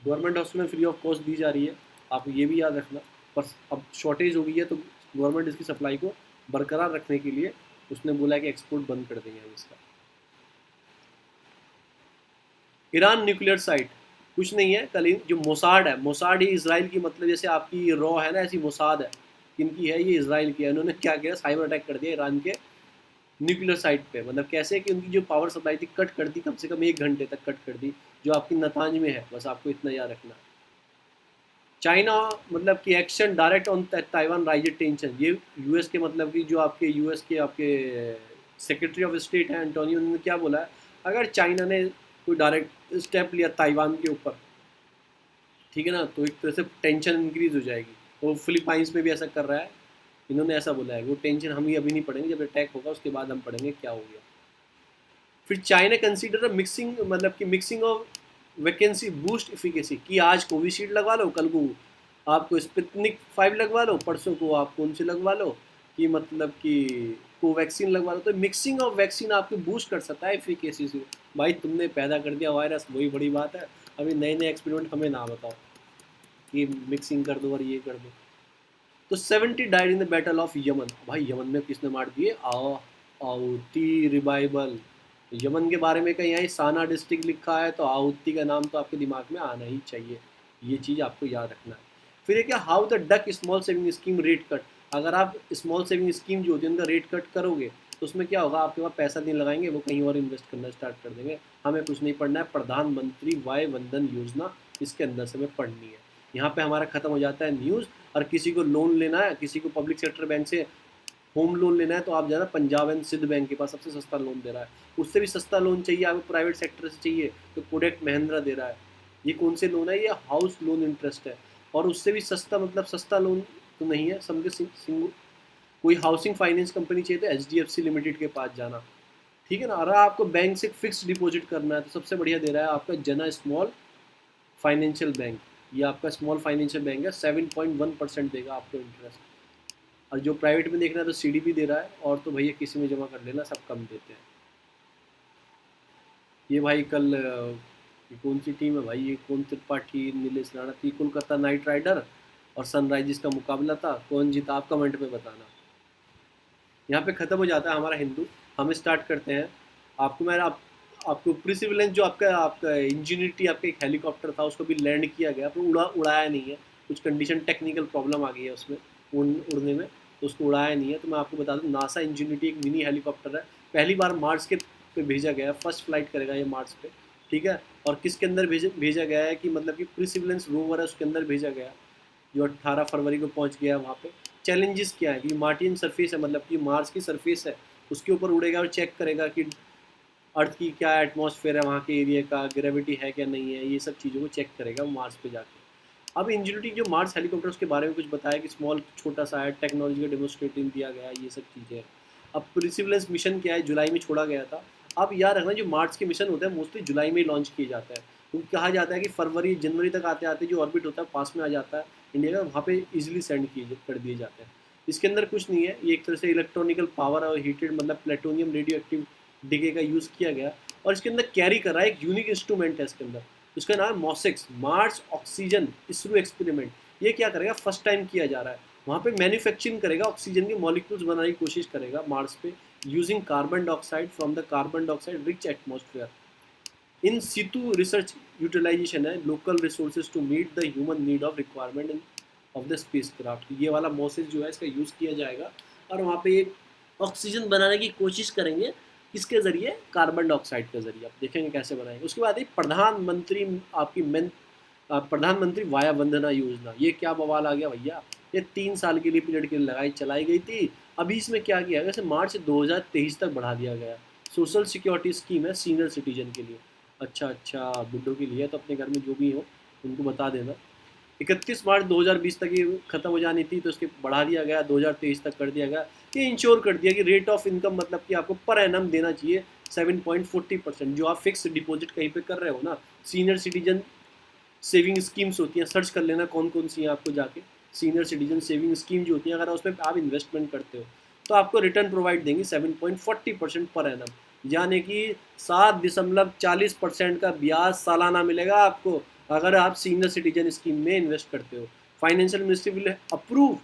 गवर्नमेंट हॉस्पिटल में फ्री ऑफ कॉस्ट दी जा रही है, आप ये भी याद रखना। पर अब शॉर्टेज हो गई है, तो गवर्नमेंट इसकी सप्लाई को बरकरार रखने के लिए उसने बोला कि एक्सपोर्ट बंद कर देंगे हम इसका। ईरान न्यूक्लियर साइट, कुछ नहीं है, कल जो मोसाड है, मोसाड ही इसराइल की, मतलब जैसे आपकी रॉ है ना, ऐसी मोसाद है, किनकी है? ये इसराइल की है। इन्होंने क्या किया, साइबर अटैक कर दिया ईरान के न्यूक्लियर साइट पे। मतलब कैसे कि उनकी जो पावर सप्लाई थी कट कर दी, कम से कम 1 घंटे तक कट कर दी, जो आपकी नतांज में है। बस आपको इतना याद रखना। चाइना, मतलब कि action direct on Taiwan rise tension, ये यूएस के, मतलब कि जो आपके यूएस के आपके सेक्रेटरी ऑफ स्टेट हैं एंटोनियो, उन्होंने क्या बोला है, अगर चाइना ने कोई डायरेक्ट स्टेप लिया ताइवान के ऊपर, ठीक है ना, तो एक तरह से टेंशन इंक्रीज हो जाएगी। वो फिलीपाइंस में भी ऐसा कर रहा है, इन्होंने ऐसा बोला है। वो टेंशन हम ही अभी नहीं पढ़ेंगे, जब अटैक होगा उसके बाद हम पढ़ेंगे क्या हो गया। फिर चाइना कंसीडर मिक्सिंग, मतलब कि mixing of vacancy boost efficacy, कि आज कोविशील्ड लगवा लो, कल को आपको स्पुतनिक 5 लगवा लो, परसों को आप कौन सी लगवा लो, कि मतलब कि कोवैक्सीन लगवा दो, तो मिक्सिंग ऑफ वैक्सीन आपको बूस्ट कर सकता है एफिकेसी से। भाई तुमने पैदा कर दिया वायरस, वही बड़ी बात है। अभी नए नए एक्सपेरिमेंट हमें ना बताओ कि मिक्सिंग कर दो और ये कर दो। तो 70 died in the battle of Yemen. भाई यमन में किसने मार दिए? आउती रिवाइवल। यमन के बारे में कहीं आई साना डिस्ट्रिक्ट लिखा है तो आउती का नाम तो आपके दिमाग में आना ही चाहिए, ये चीज़ आपको याद रखना है। फिर ये क्या, how the duck small saving scheme rate cut. अगर आप स्मॉल सेविंग स्कीम जो होती है उनका रेट कट करोगे तो उसमें क्या होगा, आपके पास पैसा नहीं लगाएंगे, वो कहीं और इन्वेस्ट करना स्टार्ट कर देंगे। हमें कुछ नहीं पढ़ना है, प्रधानमंत्री वाय वंदन योजना इसके अंदर से हमें पढ़नी है। यहाँ पे हमारा खत्म हो जाता है न्यूज़। और किसी को लोन लेना है, किसी को पब्लिक सेक्टर बैंक से होम लोन लेना है तो आप ज़्यादा पंजाब एंड सिंध बैंक के पास सबसे सस्ता लोन दे रहा है। उससे भी सस्ता लोन चाहिए आपको प्राइवेट सेक्टर से चाहिए तो कोटक महिंद्रा दे रहा है। ये कौन से लोन है? ये हाउस लोन इंटरेस्ट है। और उससे भी सस्ता, मतलब सस्ता लोन तो नहीं है, समझे कोई हाउसिंग फाइनेंस कंपनी चाहिए तो HDFC लिमिटेड के पास जाना, ठीक है ना। अगर आपको बैंक से फिक्स डिपॉजिट करना है तो सबसे बढ़िया दे रहा है आपका जना स्मॉल फाइनेंशियल बैंक। ये आपका स्मॉल फाइनेंशियल बैंक है, 7.1% देगा आपको इंटरेस्ट। और जो प्राइवेट में देखना है तो CDB दे रहा है, और तो भैया किसी में जमा कर लेना, सब कम देते हैं। ये भाई कल ये कौन सी टीम है भाई, ये कौन त्रिपाठी, नीलेश राणा थी, कोलकाता नाइट राइडर और सनराइजर्स का मुकाबला था, कौन जीता आप कमेंट में बताना। यहाँ पे ख़त्म हो जाता है हमारा हिंदू। हम स्टार्ट करते हैं। आपको मैं आपको प्रिसिविलेंस जो आपका आपका इंजीनियरिटी, आपका एक हेलीकॉप्टर था उसको भी लैंड किया गया पर उड़ाया नहीं है। कुछ कंडीशन टेक्निकल प्रॉब्लम आ गई है उसमें उड़ने में, तो उसको उड़ाया नहीं है। तो मैं आपको बता दूं नासा इंजीनियरिटी एक मिनी हेलीकॉप्टर है, पहली बार मार्स के पे भेजा गया है, फर्स्ट फ्लाइट करेगा ये मार्स पे, ठीक है। और किसके अंदर भेजा गया है कि मतलब कि प्रिसिविलेंस रोवर है उसके अंदर भेजा गया, जो 18 फरवरी को पहुंच गया वहाँ पे। चैलेंजेस क्या है कि मार्टियन सरफेस है, मतलब कि मार्स की सरफेस है, उसके ऊपर उड़ेगा और चेक करेगा कि अर्थ की क्या एटमॉस्फेयर है, वहाँ के एरिया का ग्रेविटी है क्या नहीं है, ये सब चीज़ों को चेक करेगा मार्स पे जाके। अब इंजीनियरिटी जो मार्स हेलीकॉप्टर उसके बारे में कुछ बताया कि स्मॉल छोटा सा है, टेक्नोलॉजी का डेमोस्ट्रेटिंग दिया गया है, ये सब चीज़ें हैं। अब प्रिसिवलेंस मिशन क्या है, जुलाई में छोड़ा गया था। अब याद रखना जो मार्स के मिशन होते हैं मोस्टली जुलाई में ही लॉन्च किए जाता है, क्योंकि कहा जाता है कि फरवरी जनवरी तक आते आते जो ऑर्बिट होता है पास में आ जाता है इंडिया का, वहाँ पे इजीली सेंड किए कर दिए जाते हैं। इसके अंदर कुछ नहीं है, ये एक तरह से इलेक्ट्रॉनिकल पावर और हीटेड मतलब प्लेटोनियम रेडियो एक्टिव डिके का यूज़ किया गया। और इसके अंदर कैरी कर रहा है एक यूनिक इंस्ट्रूमेंट है इसके अंदर, उसका नाम है मॉसेक्स, मार्स ऑक्सीजन इसरो एक्सपेरिमेंट। ये क्या करेगा, फर्स्ट टाइम किया जा रहा है, वहाँ पे मैन्युफैक्चरिंग करेगा, ऑक्सीजन के मॉलिक्यूल्स बनाने की कोशिश करेगा मार्स पे, using carbon dioxide from the carbon dioxide rich atmosphere. In situ research utilization है local resources to meet the human need of requirement in of the space craft. ये वाला मॉसेज जो है इसका यूज़ किया जाएगा और वहाँ पे ऑक्सीजन बनाने की कोशिश करेंगे, किसके ज़रिए? कार्बन डाइऑक्साइड के ज़रिए। आप देखेंगे कैसे बनाएंगे। उसके बाद एक प्रधानमंत्री आपकी प्रधानमंत्री वाया वंदना योजना, ये क्या बवाल आ गया भैया। ये 3 साल के लिए पीरियड के लिए चलाई गई थी। अभी इसमें क्या किया गया, जैसे मार्च 2023 तक बढ़ा दिया गया। सोशल सिक्योरिटी स्कीम है सीनियर सिटीजन के लिए। अच्छा अच्छा, बुड्ढों के लिए, तो अपने घर में जो भी हो उनको बता देना। 31 मार्च 2020 तक ये खत्म हो जानी थी, तो इसके बढ़ा दिया गया, 2023 तक कर दिया गया। ये इंश्योर कर दिया कि रेट ऑफ इनकम मतलब कि आपको पर एनम देना चाहिए 7.40%। जो आप फिक्स डिपॉजिट कहीं पे कर रहे हो ना, सीनियर सिटीजन सेविंग स्कीम्स होती हैं, सर्च कर लेना कौन कौन सी हैं आपको जाके। सीनियर सिटीजन सेविंग स्कीम जो होती है, अगर उसमें आप इन्वेस्टमेंट करते हो तो आपको रिटर्न प्रोवाइड देंगी 7.40% पर एनम, यानी कि 7.40% का ब्याज सालाना मिलेगा आपको अगर आप सीनियर सिटीजन स्कीम में इन्वेस्ट करते हो। Financial ministry will approve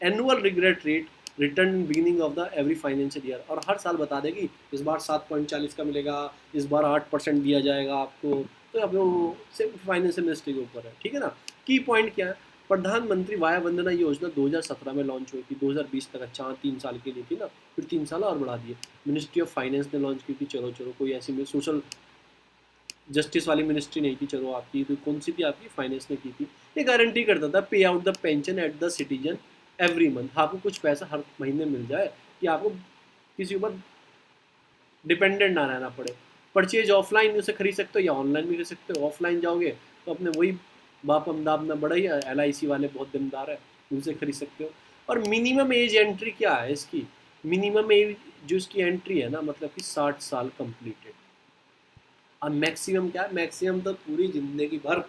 annual regret rate return beginning of the every financial year. और हर साल बता देगी इस बार 7.40 का मिलेगा, इस बार 8% दिया जाएगा आपको। तो अब वो सिर्फ फाइनेंशियल मिनिस्ट्री के ऊपर है, ठीक है ना। की पॉइंट क्या है, प्रधानमंत्री वाया वंदना योजना 2017 में लॉन्च हुई थी, 2020 तक। अच्छा 3 साल के लिए थी ना, फिर 3 साल और बढ़ा दिए। मिनिस्ट्री ऑफ फाइनेंस ने लॉन्च की थी, चलो चलो कोई ऐसी में सोशल जस्टिस वाली मिनिस्ट्री नहीं थी, चलो आपकी तो कौन सी थी, आपकी फाइनेंस ने की थी। ये गारंटी करता था पे out the pension at the citizen every month, आपको कुछ पैसा हर महीने मिल जाए कि आपको किसी ऊपर डिपेंडेंट ना रहना पड़े। परचेज ऑफलाइन उसे खरीद सकते हो या ऑनलाइन भी खरीद सकते हो। ऑफलाइन जाओगे तो अपने वही बाप अमदाब में बड़ा ही LIC वाले बहुत दमदार है, उनसे खरीद सकते हो। और मिनिमम एज एंट्री क्या है इसकी, मिनिमम एज जो इसकी एंट्री है ना, मतलब कि 60 साल कंप्लीटेड। अब मैक्सिमम क्या है, मैक्सिमम तो पूरी जिंदगी भर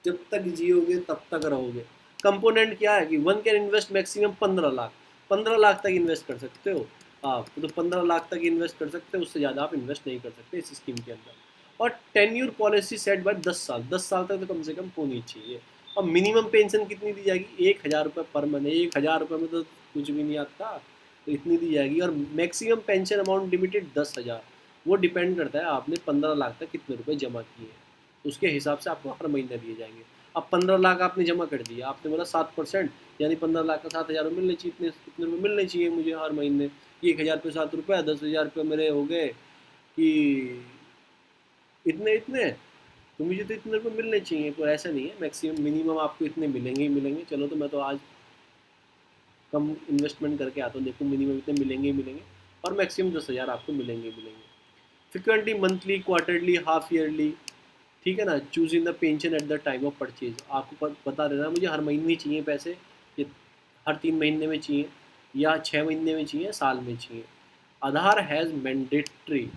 जब तक जियोगे तब तक रहोगे। कंपोनेंट क्या है कि one can invest maximum 15 lakh. 15 lakh तक इन्वेस्ट कर सकते हो आप, तो 15 लाख तक इन्वेस्ट कर सकते हो, उससे ज़्यादा आप इन्वेस्ट नहीं कर सकते इस स्कीम के अंदर। और टेन्यूर पॉलिसी सेट बाय 10 साल, 10 साल तक तो कम से कम होनी चाहिए। और मिनिमम पेंशन कितनी दी जाएगी? 1,000 रुपये पर मंथ। 1,000 रुपये में तो कुछ भी नहीं आता, तो इतनी दी जाएगी। और मैक्सिमम पेंशन अमाउंट लिमिटेड 10,000। वो डिपेंड करता है आपने 15 लाख तक कितने रुपए जमा किए हैं, उसके हिसाब से आपको हर महीने दिए जाएंगे। अब 15 लाख आपने जमा कर दिया, आपने बोला 7%, यानी 15 लाख का 7,000 मिलने चाहिए, इतने रुपये मिलने चाहिए मुझे हर महीने। 1,000 पे 7 रुपये, 10,000 रुपये मेरे हो गए कि इतने इतने, तो मुझे तो इतने रुपये मिलने चाहिए। कोई ऐसा नहीं है, मैक्सिमम मिनिमम आपको इतने मिलेंगे ही मिलेंगे। चलो, तो मैं तो आज कम इन्वेस्टमेंट करके आता हूँ, देखो मिनिमम इतने मिलेंगे ही मिलेंगे, और मैक्सिमम 10,000 आपको मिलेंगे ही मिलेंगे। Frequently, monthly, quarterly, half yearly, ठीक है ना। Choosing the pension at the time of purchase, आपको बता देना मुझे हर महीने चाहिए पैसे, ये हर 3 महीने में चाहिए, या 6 महीने में चाहिए, साल में चाहिए। आधार हैज़ मैंडेटरी,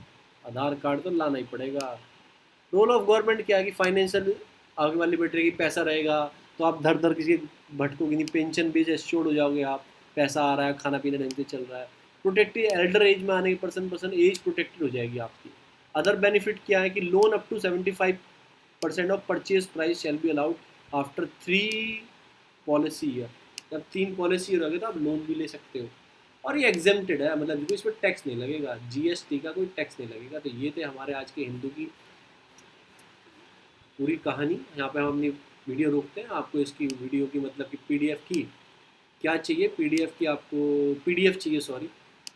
आधार कार्ड तो लाना ही पड़ेगा। रोल ऑफ गवर्नमेंट क्या है कि फाइनेंशियल, आगे वाली बैटरी की पैसा रहेगा तो आप धर धर किसी भटकोगे नहीं, पेंशन बेस एश्योर्ड हो जाओगे आप, पैसा आ रहा है, खाना पीना ढंग से चल रहा है। प्रोटेक्टेड एल्डर एज में आने की पर्सन एज प्रोटेक्टेड हो जाएगी आपकी। अदर बेनिफिट क्या है कि loan up to 75% of purchase price shall be allowed after 3 policy year. जब 3 पॉलिसी ईयर हो गए तो आप लोन भी ले सकते हो। और ये एग्जेम्प्टेड है, मतलब इस पर टैक्स नहीं लगेगा, जीएसटी का कोई टैक्स नहीं लगेगा। तो ये थे हमारे आज के हिंदू की पूरी कहानी। यहाँ पे हम अपनी वीडियो रोकते हैं। आपको इसकी वीडियो की मतलब कि पीडीएफ की क्या चाहिए, पीडीएफ की आपको पीडीएफ चाहिए, सॉरी,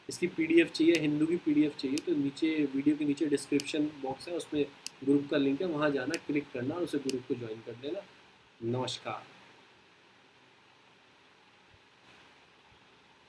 इसकी पीडीएफ चाहिए, हिंदू की पीडीएफ चाहिए, तो नीचे वीडियो के नीचे डिस्क्रिप्शन बॉक्स है, उसमें ग्रुप का लिंक है, वहाँ जाना, क्लिक करना और उसे ग्रुप को ज्वाइन कर देना। नमस्कार।